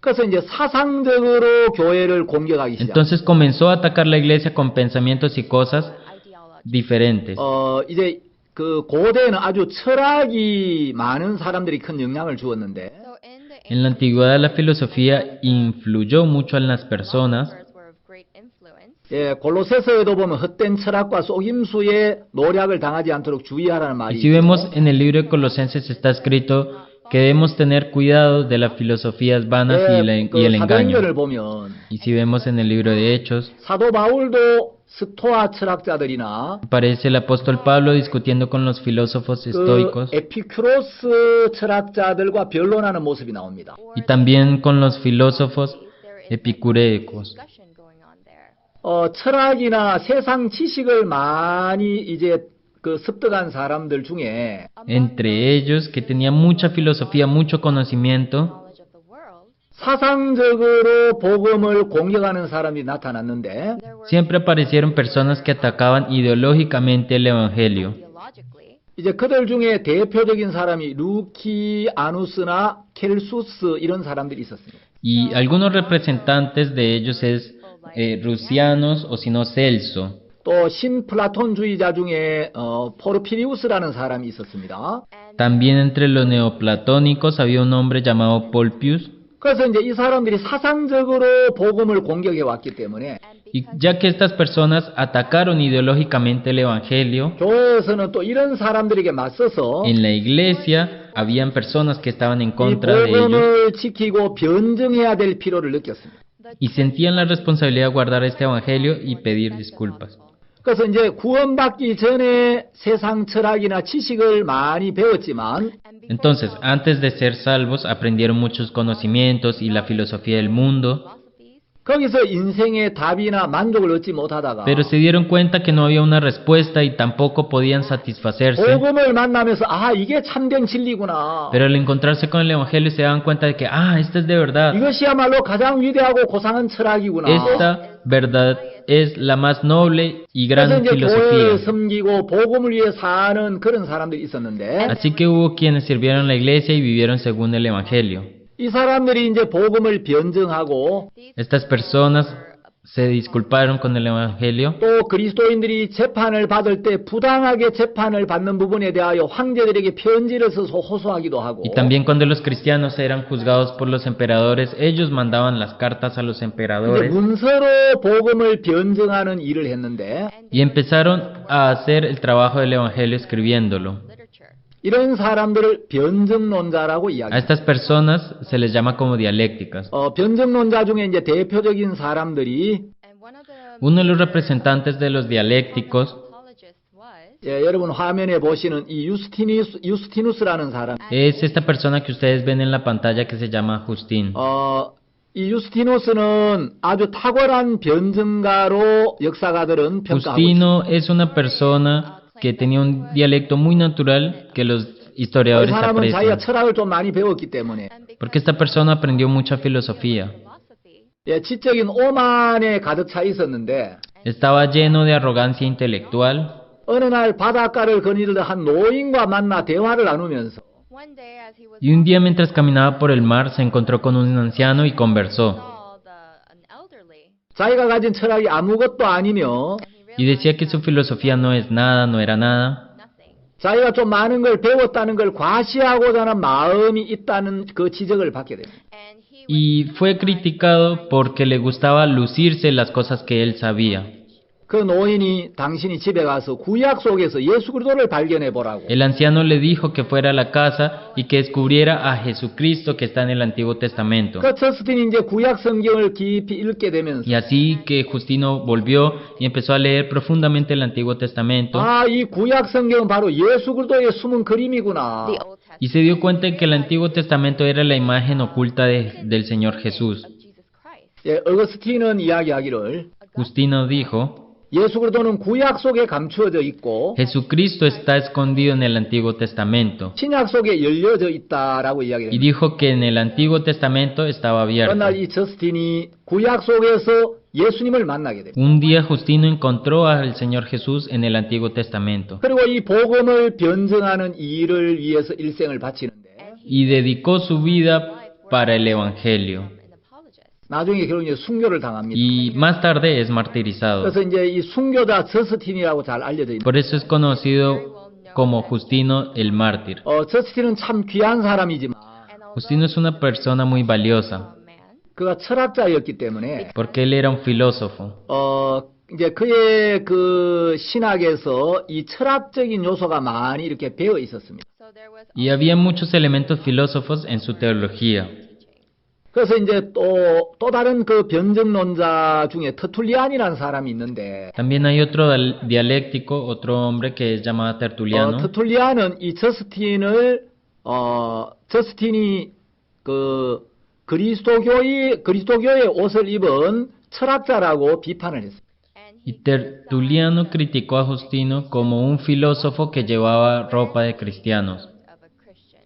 그래서 이제 사상적으로 교회를 공격하기 시작. Entonces comenzó a atacar la iglesia con pensamientos y cosas ideology. diferentes. 이제 그 고대에는 아주 철학이 많은 사람들이 큰 영향을 주었는데 So in the En la antigüedad la filosofía influyó mucho en las personas. philosophers were of great influence. 예, 골로새서에도 보면 헛된 철학과 속임수에 노략을 당하지 않도록 주의하라는 Y 말이 si vemos en el libro de Colosenses está escrito que debemos tener cuidado de las filosofías vanas y el engaño. 사도행전을 보면 Y si vemos en el libro de Hechos, 사도 바울도 스토아 철학자들이나 aparece el apóstol Pablo discutiendo con los filósofos 그 estoicos 에피큐로스 철학자들과 변론하는 모습이 나옵니다. y también con los filósofos epicureicos. Discussion going on there. 철학이나 세상 지식을 많이 이제 그 습득한 사람들 중에 Entre ellos, que tenían mucha filosofía, mucho conocimiento, Knowledge of the world. 사상적으로 복음을 공격하는 사람이 나타났는데 There were siempre aparecieron personas que atacaban ideológicamente el Evangelio. ideologically 이제 그들 중에 대표적인 사람이 루키아누스나 켈수스 이런 사람들이 있었습니다. Y algunos representantes de ellos es Rusianos o si no Celso. 또 신플라톤주의자 중에 포르피리우스라는 사람이 있었습니다. and También entre los neoplatónicos había un hombre llamado Polpius. 그래서 이제 이 사람들이 사상적으로 복음을 공격해 왔기 때문에 Y ya que estas personas atacaron ideológicamente el Evangelio, 교회에서는 또 이런 사람들에게 맞서서 en la iglesia habían personas que estaban en 이 contra de ellos. 복음을 지키고 변증해야 될 필요를 느꼈습니다. y sentían la responsabilidad de guardar este evangelio y pedir disculpas. 그래서 이제 구원받기 전에 세상 철학이나 지식을 많이 배웠지만 Entonces, antes de ser salvos, aprendieron muchos conocimientos y la filosofía del mundo, 거기서 인생의 답이나 만족을 얻지 못하다가 pero se dieron cuenta que no había una respuesta y tampoco podían satisfacerse. 복음을 만나면서 아 이게 참된 진리구나. Pero al encontrarse con el evangelio se daban cuenta de que, esta es de verdad. 이것이야말로 가장 위대하고 고상한 철학이구나. Esta verdad es la más noble y 그래서 gran 이제 교회를 filosofía. 섬기고 복음을 위해 사는 그런 사람들이 있었는데 Así que hubo quienes sirvieron la iglesia y vivieron según el evangelio. 이 사람들이 이제 복음을 변증하고 Estas personas se disculparon con el evangelio 또 그리스도인들이 재판을 받을 때 부당하게 재판을 받는 부분에 대하여 황제들에게 편지를 써서 호소하기도 하고 y también cuando los cristianos eran juzgados por los emperadores, ellos mandaban las cartas a los 이제 emperadores 문서로 복음을 변증하는 일을 했는데 y empezaron a hacer el trabajo del evangelio escribiéndolo. literature. 이런 사람들을 변증론자라고 A 이야기합니다. estas personas se les llama como dialécticas. 변증론자 중에 이제 대표적인 사람들이 And one of the Uno de los representantes de los dialécticos apologists was 여러분 화면에 보시는 이 유스티누스라는 사람. es esta persona que ustedes ven en la pantalla que se llama Justín. 이 유스티누스는 아주 탁월한 변증가로 역사가들은 평가하고 있습니다. Justino es una persona que tenía un dialecto muy natural que los 이 historiadores 사람은 자기가 aprecian. 철학을 좀 많이 배웠기 때문에 Porque esta persona aprendió mucha filosofía. philosophy. 지적인 오만에 가득 차 있었는데 Estaba lleno de arrogancia intelectual. 어느 날 바닷가를 거닐던 한 노인과 만나 대화를 나누면서 One day, as he was Y un día mientras caminaba por el mar se encontró con un anciano y conversó. saw an elderly, 자기가 가진 철학이 아무것도 아니며 Y decía que su filosofía no es nada, no era nada. nothing. 자기가 좀 많은 걸 배웠다는 걸 과시하고자 하는 마음이 있다는 그 지적을 받게 됩니다. And he Y fue criticado porque le gustaba lucirse las cosas que él sabía. 그 노인이 당신이 집에 가서 구약 속에서 예수 그리스도를 발견해 보라고. El anciano le dijo que fuera a la casa y que descubriera a Jesucristo que está en el Antiguo Testamento. 그 저스틴이 이제 구약 성경을 깊이 읽게 되면서 Y así que Justino volvió y empezó a leer profundamente el Antiguo Testamento 아, 이 구약 성경은 바로 예수 그리스도의 숨은 그림이구나. the Old Testament y se dio cuenta de que el Antiguo Testamento era la imagen oculta del Señor Jesús. of Jesus Christ. 어거스틴은 이야기하기를 Justino dijo, 예수 그리스도는 구약 속에 감추어져 있고 Jesucristo está escondido en el Antiguo Testamento. 신약 속에 열려져 있다라고 Y 이야기를 합니다. dijo que en el Antiguo Testamento estaba abierto. 그날 이 저스틴이 구약 속에서 예수님을 만나게 됩니다. Un día Justino encontró al Señor Jesús en el Antiguo Testamento 그리고 이 복음을 변증하는 이 일을 위해서 일생을 바치는데 y dedicó su vida para el Evangelio. An apologist. 나중에 결국 이제 순교를 당합니다. Y más tarde es martirizado. 그래서 이제 이 순교자 저스틴이라고 잘 알려져 있습니다. Por eso es conocido como Justino el mártir. 저스틴은 참 귀한 사람이지만 And although Justino es una persona muy valiosa a man, 그가 철학자였기 때문에 porque él era un filósofo. 이제 그의 그 신학에서 이 철학적인 요소가 많이 이렇게 배어 있었습니다. so there was Y había muchos elementos filósofos en su teología. 그래서 이제 또 다른 그 변증론자 중에 터툴리안이라는 사람이 있는데 También hay otro dialéctico, otro hombre que es llamado Tertuliano. 터툴리안은 이 저스틴이 그 그리스도교의 옷을 입은 철학자라고 비판을 했습니다. and Y Tertuliano criticó a Justino como un filósofo que llevaba ropa de cristianos. of a Christian.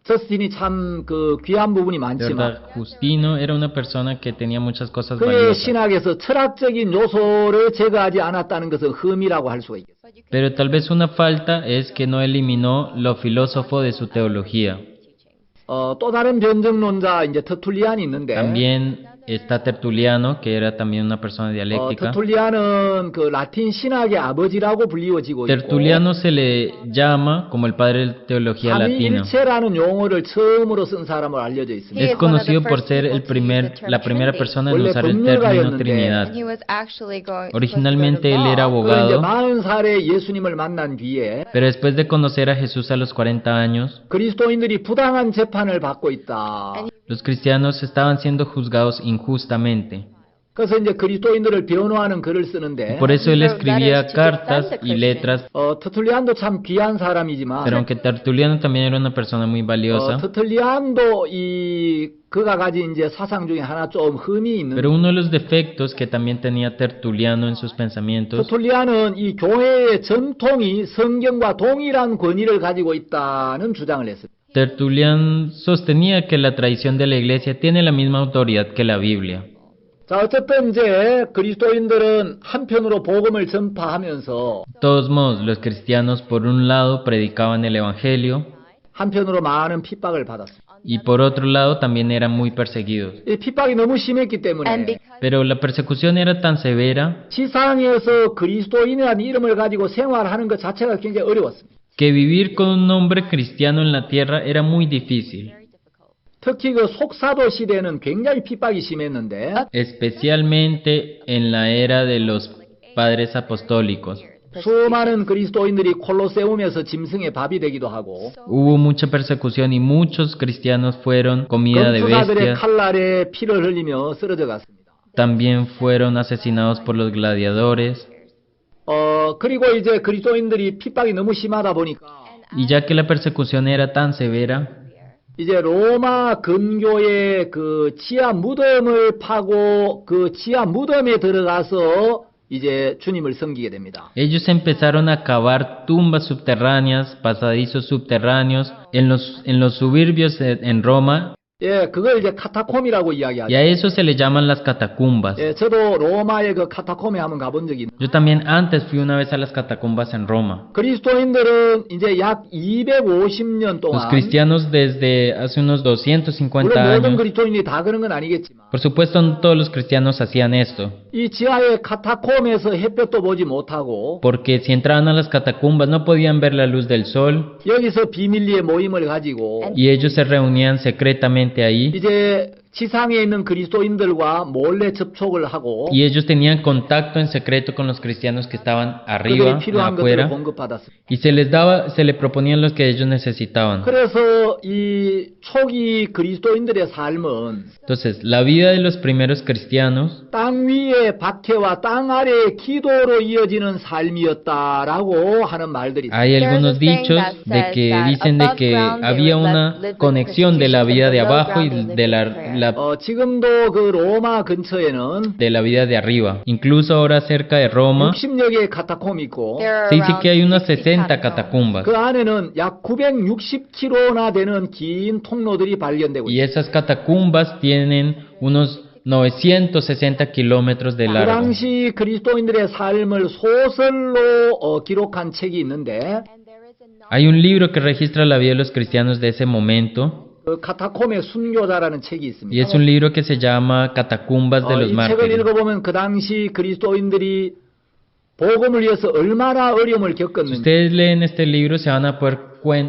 저스틴이 참 그 귀한 부분이 De 많지만 verdad, Justino era una persona que tenía muchas cosas 그의 valiosas. 신학에서 철학적인 요소를 제거하지 않았다는 것은 흠이라고 할 수가 있겠습니다. But you can Pero tal vez una falta es que no eliminó lo filósofo de su teología. teachings. 또 다른 변증론자 이제 터툴리안이 있는데 También está Tertuliano, que era también una persona dialéctica. 터툴리안은 그 라틴 신학의 아버지라고 불리워지고 있고 Tertuliano se le llama como el padre de teología latina. 삼위일체라는 용어를 처음으로 쓴 사람으로 알려져 있습니다. Es conocido por ser la primera persona en usar el término Trinidad. And he was actually going. Originalmente él era 그 이제 abogado, 40살에 예수님을 만난 뒤에 pero después de conocer a Jesús a los 40 años, 그리스도인들이 부당한 재판을 받고 있다. los cristianos estaban siendo juzgados injustamente. 그래서 이제 그리스도인들을 변호하는 글을 쓰는데 Por eso él He wrote escribía letters to cartas defend the y letras, 터툴리안도 참 귀한 사람이지만 pero aunque Tertuliano también era una persona muy valiosa, 터툴리안도 그가 가진 이제 사상 중에 하나 좀 흠이 있는. pero uno de los defectos que también tenía Tertuliano en sus pensamientos, 터툴리안은 이 교회의 전통이 성경과 동일한 권위를 가지고 있다는 주장을 했습니다. Tertuliano sostenía que la tradición de la iglesia tiene la misma autoridad que la Biblia. 자, 어쨌든 이제 그리스도인들은 한편으로 복음을 전파하면서 De todos modos, los cristianos por un lado predicaban el Evangelio 한편으로 많은 핍박을 받았습니다. y por otro lado también eran muy perseguidos. 이 핍박이 너무 심했기 And 때문에 because Pero la persecución era tan severa 지상에서 그리스도인이라는 이름을 가지고 생활하는 것 자체가 굉장히 어려웠습니다. que vivir con un nombre cristiano en la tierra era muy difícil, very difficult. 특히 그 속사도 시대는 굉장히 핍박이 심했는데 especialmente en la era de los padres apostólicos. 수많은 그리스도인들이 콜로세움에서 짐승의 밥이 되기도 하고 Hubo mucha persecución y muchos cristianos fueron comida de 검투사들의 bestias, 칼날에 피를 흘리며 쓰러져 갔습니다. también fueron asesinados por los gladiadores. 그리고 이제 그리스도인들이 핍박이 너무 심하다 보니까 Y ya que la persecución era tan severa, 이제 로마 근교의 그 지하 무덤을 파고 그 지하 무덤에 들어가서 이제 주님을 섬기게 됩니다. ellos empezaron a cavar tumbas subterráneas, pasadizos subterráneos en los suburbios en Roma, 예, 그걸 이제 카타콤이라고 y 이야기하죠. a eso se le llaman las catacumbas. 예, 저도 로마의 그 카타콤에 한번 가본 적이 있는데 Yo también antes fui una vez a las catacumbas en Roma. 그리스도인들은 이제 약 250년 Los 동안 cristianos desde hace unos 250 물론 모든 años, 그리스도인이 다 그런 건 아니겠지만 por supuesto no todos los cristianos hacían esto, 이 지하의 카타콤에서 햇볕도 보지 못하고 porque si entraban a las catacumbas no podían ver la luz del sol 여기서 비밀리에 모임을 가지고 y ellos se reunían secretamente ahí 이제 지상에 있는 그리스도인들과 몰래 접촉을 하고 y ellos tenían contacto en secreto con los cristianos que estaban arriba, 그들이 필요한 것들을 afuera, 공급받았습니다. y se le proponían los que ellos necesitaban. 그래서 이 초기 그리스도인들의 삶은 Entonces, la vida de los primeros cristianos 땅 위의 박해와 땅 아래의 기도로 이어지는 삶이었다라고 하는 말들이 있습니다. hay algunos dichos de que dicen de que había una conexión de la vida de abajo y de 지금도 그 로마 근처에는 de la vida de arriba. Incluso ahora cerca de Roma 60여 개의 카타콤이 있고 There are se dice around que hay unas 60 60 catacumbas 그 안에는 약 960km나 되는 긴 통로들이 발견되고 y 있습니다. esas catacumbas tienen unos 960 kilómetros de 그 largo. 당시 그리스도인들의 삶을 소설로 기록한 책이 있는데 And there is a novel Hay un libro que registra la vida de los cristianos de ese momento 그 카타콤의 순교자라는 책이 있습니다. y es un libro que se llama Catacumbas de los 이 책을 Mártires. 읽어보면 그 당시 그리스도인들이 복음을 위해서 얼마나 어려움을 Si 겪었는지 ustedes leen este libro se van a poder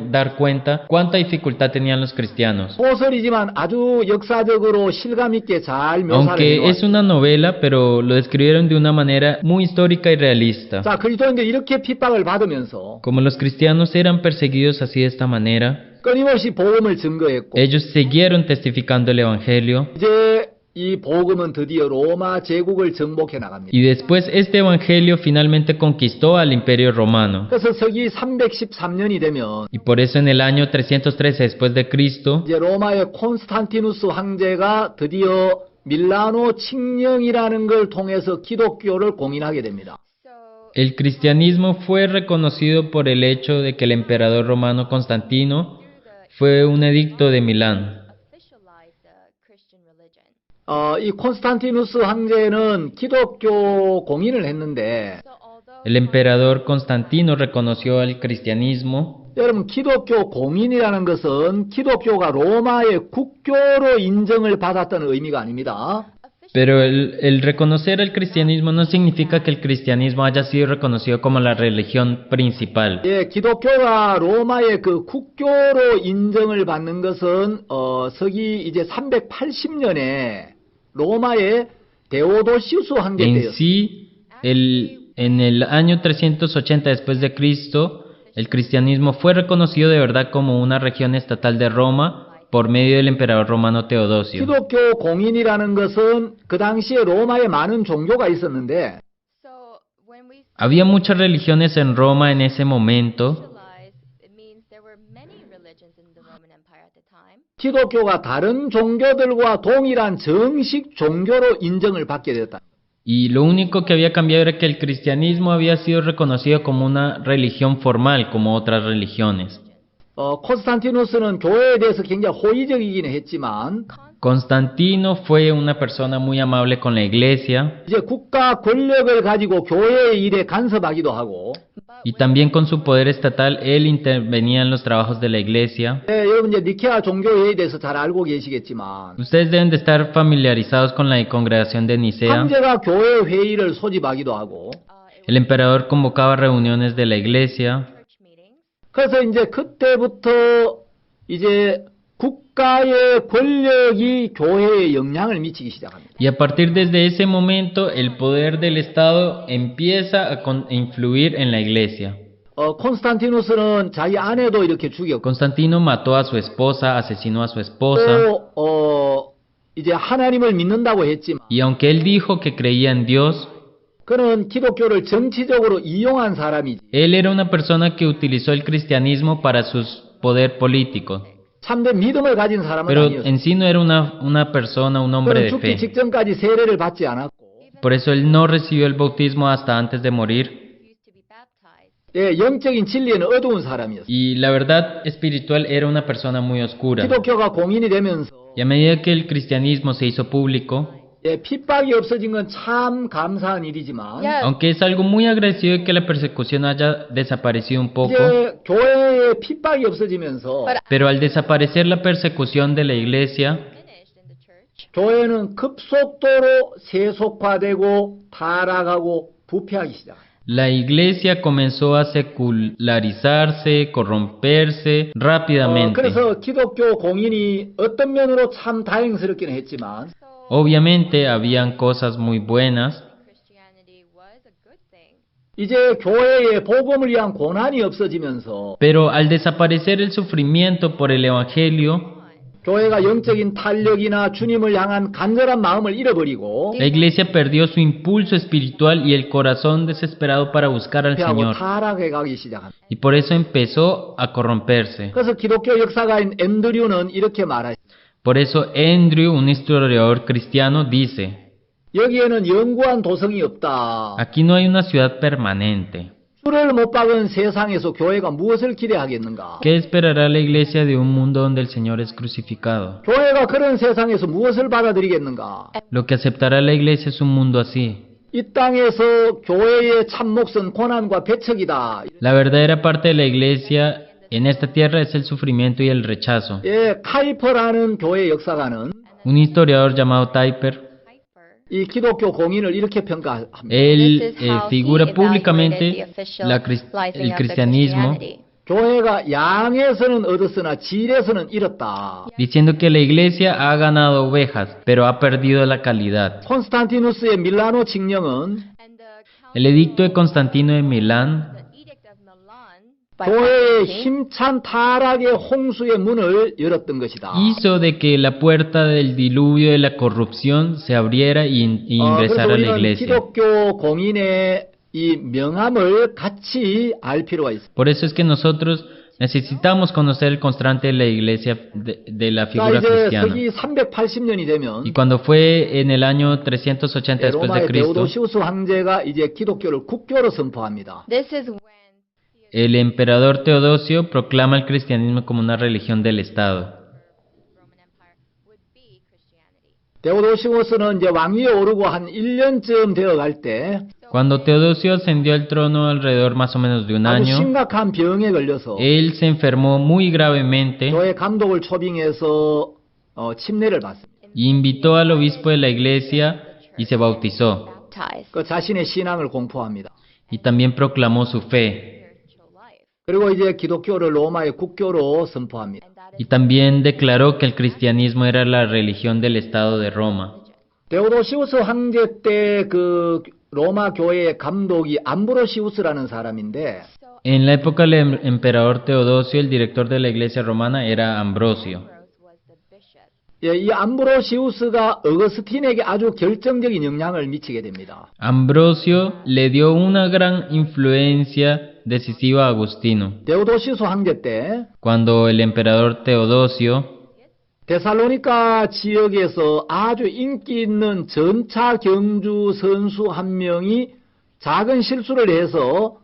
dar cuenta cuánta dificultad tenían los cristianos. 소설이지만 아주 역사적으로 실감 있게 잘 묘사를 Aunque es 해놓았습니다. una novela, pero lo describieron de una manera muy histórica y realista. 자, 그리스도인들이 이렇게 핍박을 받으면서 Como los cristianos eran perseguidos así de esta manera, 끊임없이 복음을 증거했고 ellos siguieron testificando el Evangelio 이제 이 복음은 드디어 로마 제국을 정복해 나갑니다. y después este Evangelio finalmente conquistó al Imperio Romano. 그래서 서기 313년이 되면 Y por eso en el año 313 después de Cristo, 이제 로마의 콘스탄티누스 황제가 드디어 밀라노 칙령이라는 걸 통해서 기독교를 공인하게 됩니다. so el cristianismo fue reconocido por el hecho de que el emperador romano Constantino fue un edicto de Milán. officialize the Christian religion. 이 콘스탄티누스 황제는 기독교 공인을 했는데 So although El emperador Constantino reconoció el cristianismo, 여러분 기독교 공인이라는 것은 기독교가 로마의 국교로 인정을 받았다는 의미가 아닙니다. pero el reconocer el cristianismo no significa que el cristianismo haya sido reconocido como la religión principal. 예, 기독교가 로마의 그 국교로 인정을 받는 것은 서기 이제 380년에 로마의 데오도시우스 황제 En 때였습니다. sí, en el año 380 después de Cristo, el cristianismo fue reconocido de verdad como una región estatal de Roma por medio del emperador romano Teodosio. 기독교 공인이라는 것은 그 당시에 로마에 많은 종교가 있었는데 So when we Había muchas religiones en Roma en ese momento, socialize, it means there were many religions in the Roman Empire at the time. 기독교가 다른 종교들과 동일한 정식 종교로 인정을 받게 되었다. y lo único que había cambiado era que el cristianismo había sido reconocido como una religión formal, como otras religiones. 콘스탄티누스는 교회에 대해서 굉장히 호의적이긴 했지만 Constantino fue una persona muy amable con la iglesia 이제 국가 권력을 가지고 교회의 일에 간섭하기도 하고 y también con su poder estatal él intervenía en los trabajos de la iglesia. 여러분 이제 니케아 종교회의에 대해서 잘 알고 계시겠지만 Ustedes deben de estar familiarizados con la congregación de Nicea. 황제가 교회 회의를 소집하기도 하고 El emperador convocaba reuniones de la iglesia Church meetings. 그래서 이제 그때부터 이제 국가의 권력이 교회에 영향을 미치기 시작합니다. y a partir desde ese momento el poder del Estado empieza a influir en la iglesia. 콘스탄티누스는 자기 아내도 이렇게 죽였고 Constantino mató a su esposa, asesinó a su esposa, 또 이제 하나님을 믿는다고 했지만 y aunque él dijo que creía en Dios, 그는 기독교를 정치적으로 이용한 사람이지 él era una persona que utilizó el cristianismo para su poder político, 참된 믿음을 가진 사람은 pero 아니었어요. en sí no era una persona, un hombre 그는 de 죽기 fe. 직전까지 세례를 받지 않았고 Por eso él no recibió el bautismo hasta antes de morir. Refused to be baptized. 영적인 진리에는 어두운 사람이었어요. Y la verdad espiritual era una persona muy oscura. 기독교가 공인이 되면서 Y a medida que el cristianismo se hizo público, 핍박이 없어진 건 참 감사한 일이지만 Yeah. aunque es algo muy agradecido que la persecución haya desaparecido un poco, 이제 교회에 핍박이 없어지면서 But pero al desaparecer la persecución de la iglesia, finished in the church. 교회는 급속도로 세속화되고 타락하고 부패하기 시작합니다. la iglesia comenzó a secularizarse, corromperse rápidamente. 그래서 기독교 공인이 어떤 면으로 참 다행스럽기는 했지만 Obviamente habían cosas muy buenas, Christianity was a good thing. 이제 교회의 복음을 위한 고난이 없어지면서 pero al desaparecer el sufrimiento por el evangelio, 교회가 영적인 탄력이나 주님을 향한 간절한 마음을 잃어버리고 la iglesia perdió su impulso espiritual y el corazón desesperado para buscar al 부패하고 Señor. 타락해 가기 시작합니다. Y por eso empezó a corromperse. 그래서 기독교 역사가인 앤드류는 이렇게 말하죠. Por eso Andrew, un historiador cristiano, dice, 여기에는 영구한 도성이 없다. aquí no hay una ciudad permanente. 주를 못 박은 세상에서 교회가 무엇을 기대하겠는가? ¿Qué esperará la iglesia de un mundo donde el Señor es crucificado? 교회가 그런 세상에서 무엇을 받아들이겠는가? Lo que aceptará la iglesia es un mundo así. 이 땅에서 교회의 참 몫은 고난과 배척이다. La verdadera parte de la iglesia en esta tierra es el sufrimiento y el rechazo. 카이퍼라는 교회 역사가는 Un historiador llamado Typer, Piper. 이 기독교 공인을 이렇게 평가합니다. él This is how figura he públicamente evaluated the official slicing el of the cristianismo, Christianity. 교회가 양에서는 얻었으나 질에서는 잃었다. diciendo que la iglesia ha ganado ovejas, pero ha perdido la calidad. 콘스탄티누스의 밀라노 칙령은 And the El edicto de Constantino de Milán the Edict of Milan by 교회의 Constantine 힘찬 타락의 홍수의 문을 열었던 것이다. hizo de que la puerta del diluvio de la corrupción se abriera y ingresara 그래서 a la 우리는 iglesia. 기독교 공인의 이 명함을 같이 알 필요가 있습니다. Por eso es que nosotros necesitamos conocer el constante de la iglesia, de la 자, figura 이제 cristiana. 서기 380년이 되면 Y cuando fue en el año 380 después de 로마의 Cristo, 데오도시우스 황제가 이제 기독교를 국교로 선포합니다. This is when el emperador Teodosio proclama el cristianismo como una religión del Estado. Roman Empire would be Christianity. 데오도시우스는 이제 왕위에 오르고 한 1년쯤 되어갈 때 Cuando Teodosio ascendió al trono alrededor más o menos de un 아주 año, 심각한 병에 걸려서 él se enfermó muy gravemente 교회 감독을 초빙해서 침례를 받습니다. y invitó al obispo de la iglesia y se bautizó. Baptized. 그 자신의 신앙을 공포합니다. Y también proclamó su fe. Spiritual life. 그리고 이제 기독교를 로마의 국교로 선포합니다. And that Y is también declaró que el cristianismo era la religión del Estado de Roma. 데오도시우스 황제 때 그 로마 교회의 감독이 암브로시우스라는 사람인데 so En la época del emperador Teodosio, el director de la iglesia romana era Ambrosio. Ambrose was 예, 이 암브로시우스가 어거스틴에게 아주 결정적인 영향을 미치게 됩니다. Ambrosio le dio una gran influencia decisiva a Agustino. 데오도시우스 황제 때 Cuando el emperador Teodosio 데살로니가 지역에서 아주 인기 있는 전차 경주 선수 한 명이 작은 실수를 해서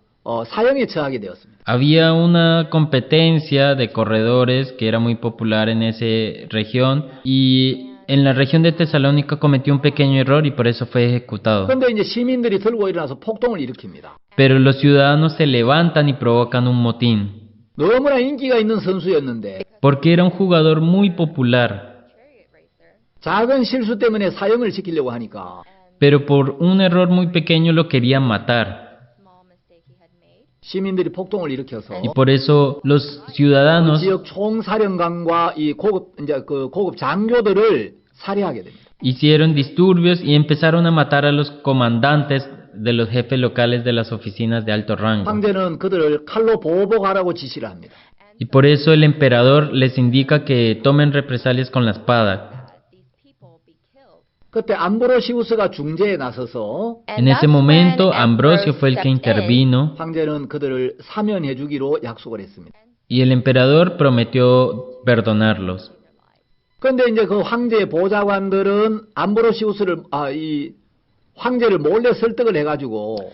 사형에 처하게 되었습니다. había una competencia de corredores que era muy popular en esa región y en la región de Tesalónica cometió un pequeño error y por eso fue ejecutado. 그런데 이제 시민들이 들고 일어나서 폭동을 일으킵니다. Pero los ciudadanos se levantan y provocan un motín, 너무나 인기가 있는 선수였는데 porque era un jugador muy popular, chariot racer. 작은 실수 때문에 사형을 시키려고 하니까 pero por un error muy pequeño lo querían matar. Small mistake he had made. 시민들이 폭동을 일으켜서 Y por eso los 그 ciudadanos 지역 총사령관과 이 고급 장교들을 살해하게 됩니다. hicieron disturbios y empezaron a matar a los comandantes de los jefes locales de las oficinas de alto rango. 황제는 그들을 칼로 보복하라고 지시를 합니다. Y por eso el emperador les indica que tomen represalias con la espada. These people be killed. 그때 암브로시우스가 중재에 나서서 En ese momento, Ambrosio fue el que intervino 황제는 그들을 사면해 주기로 약속을 했습니다. y el emperador prometió perdonarlos. 그런데 이제 그 황제의 보좌관들은 암브로시우스를 이 황제를 몰래 설득을 해가지고 But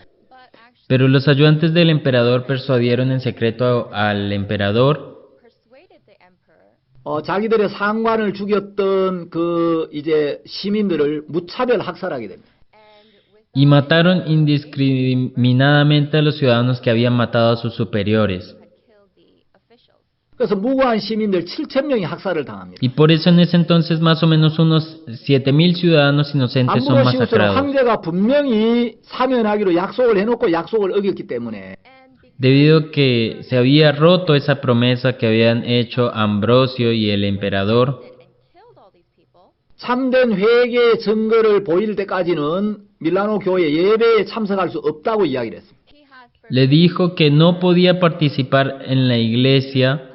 actually Pero los ayudantes del emperador persuadieron en secreto al emperador persuaded the emperor 자기들의 상관을 죽였던 그 이제 시민들을 무차별 학살하게 됩니다. and with y mataron indiscriminadamente a los ciudadanos que habían matado a sus superiores. had killed the officials. 그래서 무고한 시민들 7,000명이 학살을 당합니다. Y por eso en ese entonces más o menos unos 7,000 ciudadanos inocentes son 암브로시우스는 masacrados. 황제가 분명히 사면하기로 약속을 해놓고 약속을 어겼기 때문에 And because Debido a que se había roto esa promesa que habían hecho Ambrosio y el emperador, and killed all these people, 참된 회개의 증거를 보일 때까지는 밀라노 교회 예배에 참석할 수 없다고 이야기를 했습니다. he had le dijo que no podía participar en la iglesia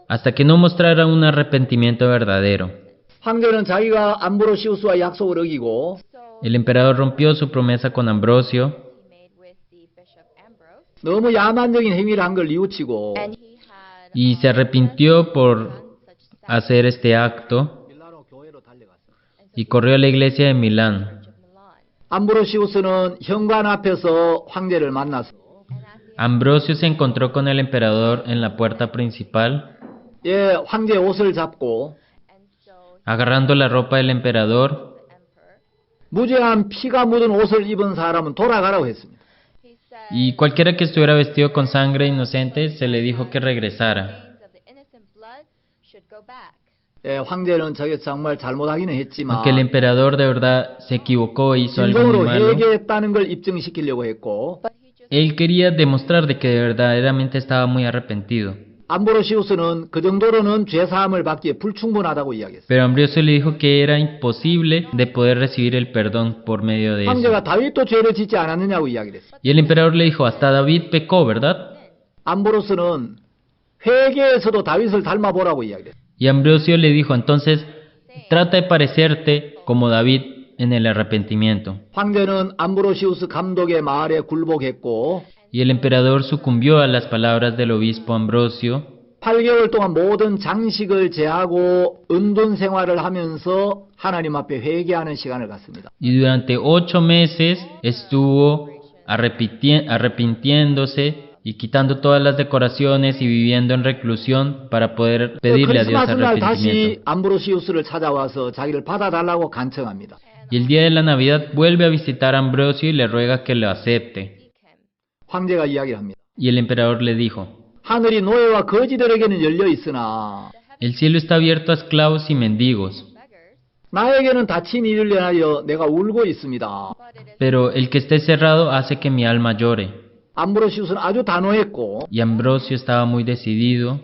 hasta que no mostrara un arrepentimiento verdadero. 황제는 자기가 암브로시우스와 약속을 어기고 so El emperador rompió su promesa con Ambrosio he made with the bishop Ambrose, 너무 야만적인 행위를 한 걸 뉘우치고 and he had y se arrepintió por done such sad hacer este acto 밀라노 교회로 달려갔어요. y corrió a la iglesia de Milán. of Milan. 암브로시우스는 현관 앞에서 황제를 만나서 And at the Ambrosio se encontró con el emperador en la puerta principal, 황제의 옷을 잡고 and so agarrando la ropa del emperador, the emperor 무죄한 피가 묻은 옷을 입은 사람은 돌아가라고 했습니다. he said y cualquiera que estuviera vestido con sangre inocente se le dijo que regresara. stains of the innocent blood should go back. 황제는 저게 정말 잘못하기는 했지만 Aunque el emperador de verdad se equivocó e hizo algo muy 진정으로 malo, 회개했다는 걸 입증시키려고 했고 But he just él quería demostrar de que verdaderamente estaba muy arrepentido. 암브로시우스는 그 정도로는 죄사함을 받기에 불충분하다고 이야기했어요. Pero Ambrosio le dijo que era imposible de poder recibir el perdón por medio de eso. 황제가 다윗도 죄를 짓지 않았느냐고 이야기를 했어요. Y el emperador le dijo, hasta David pecó, ¿verdad? 암브로스는 회개에서도 다윗을 닮아보라고 이야기를 했어요. Y Ambrosio le dijo, entonces, trata de parecerte como David en el arrepentimiento. 황제는 암브로시우스 감독의 말에 굴복했고 Y el emperador sucumbió a las palabras del obispo Ambrosio 8개월 동안 모든 장식을 제하고 은둔 생활을 하면서 하나님 앞에 회개하는 시간을 갖습니다. y durante 8 meses estuvo arrepintiéndose y quitando todas las decoraciones y viviendo en reclusión para poder pedirle a Dios 크리스마스 날 다시 arrepentimiento. 암브로시우스를 찾아와서 자기를 받아달라고 간청합니다. Y el día de la Navidad vuelve a visitar a Ambrosio y le ruega que lo acepte. seek him. 황제가 이야기를 합니다. Y el emperador le dijo, 하늘이 노예와 거지들에게는 열려 있으나 el cielo está abierto a esclavos y mendigos, Beggars, 나에게는 닫힌 일을 위하여 내가 울고 있습니다. but it is pero el que esté cerrado hace que mi alma llore. 암브로시우스는 아주 단호했고 Y Ambrosio estaba muy decidido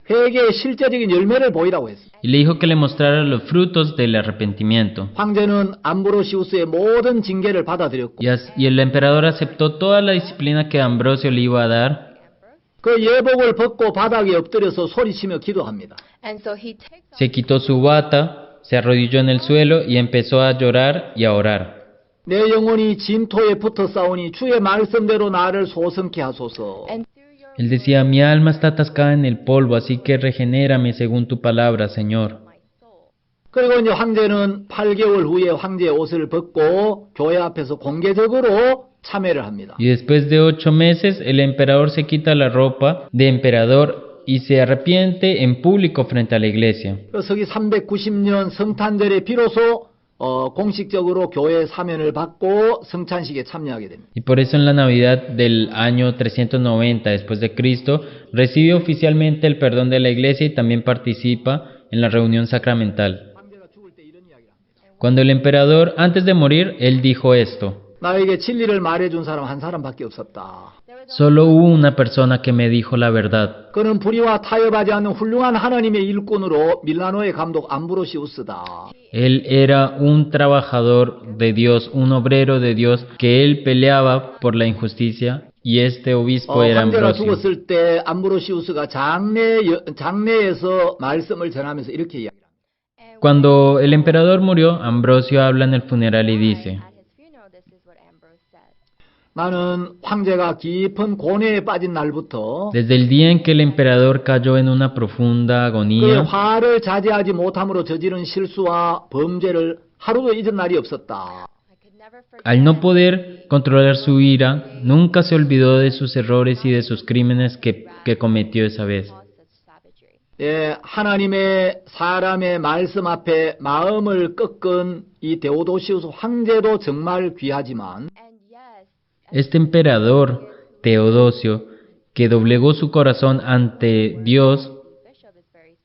회개의 실제적인 열매를 보이라고 했습니다. y le dijo que le mostrara los frutos del arrepentimiento. 황제는 암브로시우스의 모든 징계를 받아들였고 Y el emperador aceptó toda la disciplina que Ambrosio le iba a dar 그 예복을 벗고 바닥에 엎드려서 소리치며 기도합니다. and so he takes off se quitó su bata se arrodilló en el suelo y empezó a llorar y a orar. 내 영혼이 진토에 붙어 싸우니 주의 말씀대로 나를 소성케 하소서. And through your Él decía, mi alma está atascada en el polvo, así que regenérame según tu palabra, Señor. my soul. 그리고 이제 황제는 8개월 후에 황제의 옷을 벗고 교회 앞에서 공개적으로 참회를 합니다. Y después de 8 meses, el emperador se quita la ropa de emperador y se arrepiente en público frente a la iglesia. 서기 390년 성탄절에 비로소 공식적으로 교회 사면을 받고 성찬식에 참여하게 됩니다. Y por eso en la Navidad del año 390 después de Cristo, recibe oficialmente el perdón de la iglesia y también participa en la reunión sacramental. 황제가 죽을 때 이런 이야기를 합니다. Cuando el emperador, antes de morir, él dijo esto: 나에게 진리를 말해준 사람 한 사람밖에 없었다. solo hubo una persona que me dijo la verdad. 그는 불의와 타협하지 않는 훌륭한 하나님의 일꾼으로 밀라노의 감독 암브로시우스다. Él era un trabajador de Dios, un obrero de Dios, que él peleaba por la injusticia, y este obispo era 황제가 Ambrosio. 죽었을 때 암브로시우스가 장례에서 말씀을 전하면서 이렇게 이야기합니다. Cuando el emperador murió, Ambrosio habla en el funeral y dice: At his funeral, this is what Ambrose said. 나는 황제가 깊은 고뇌에 빠진 날부터 desde el día en que el emperador cayó en una profunda 그 agonía, 화를 자제하지 못함으로 저지른 실수와 범죄를 하루도 잊은 날이 없었다. I could never forget al no poder controlar su ira, nunca se olvidó de sus errores y de sus crímenes que cometió esa vez. such savagery. 예, 하나님의 사람의 말씀 앞에 마음을 꺾은 이 데오도시우스 황제도 정말 귀하지만 And yes, Este emperador, Teodosio, que doblegó su corazón ante Dios, bishop is very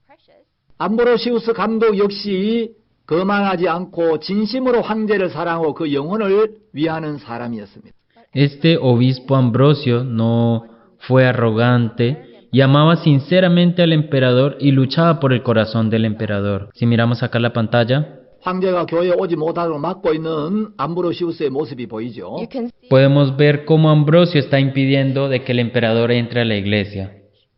precious. 암브로시우스 감독 역시 거만하지 않고 진심으로 황제를 사랑하고 그 영혼을 위하는 사람이었습니다. este obispo Ambrosio no fue arrogante y amaba sinceramente al emperador y luchaba por el corazón del emperador. Si miramos acá la pantalla, 황제가 교회에 오지 못하도록 막고 있는 암브로시우스의 모습이 보이죠. You can see podemos ver cómo Ambrosio está impidiendo de que el emperador entre a la iglesia.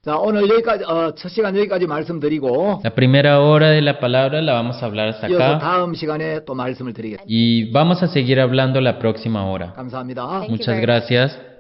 자, 오늘 여기까지 첫 시간 여기까지 말씀드리고 La primera hora de la palabra la vamos a hablar hasta 이어서 acá 다음 시간에 또 말씀을 드리겠습니다. y vamos a seguir hablando la próxima hora. 감사합니다. Thank you Muchas very much. gracias.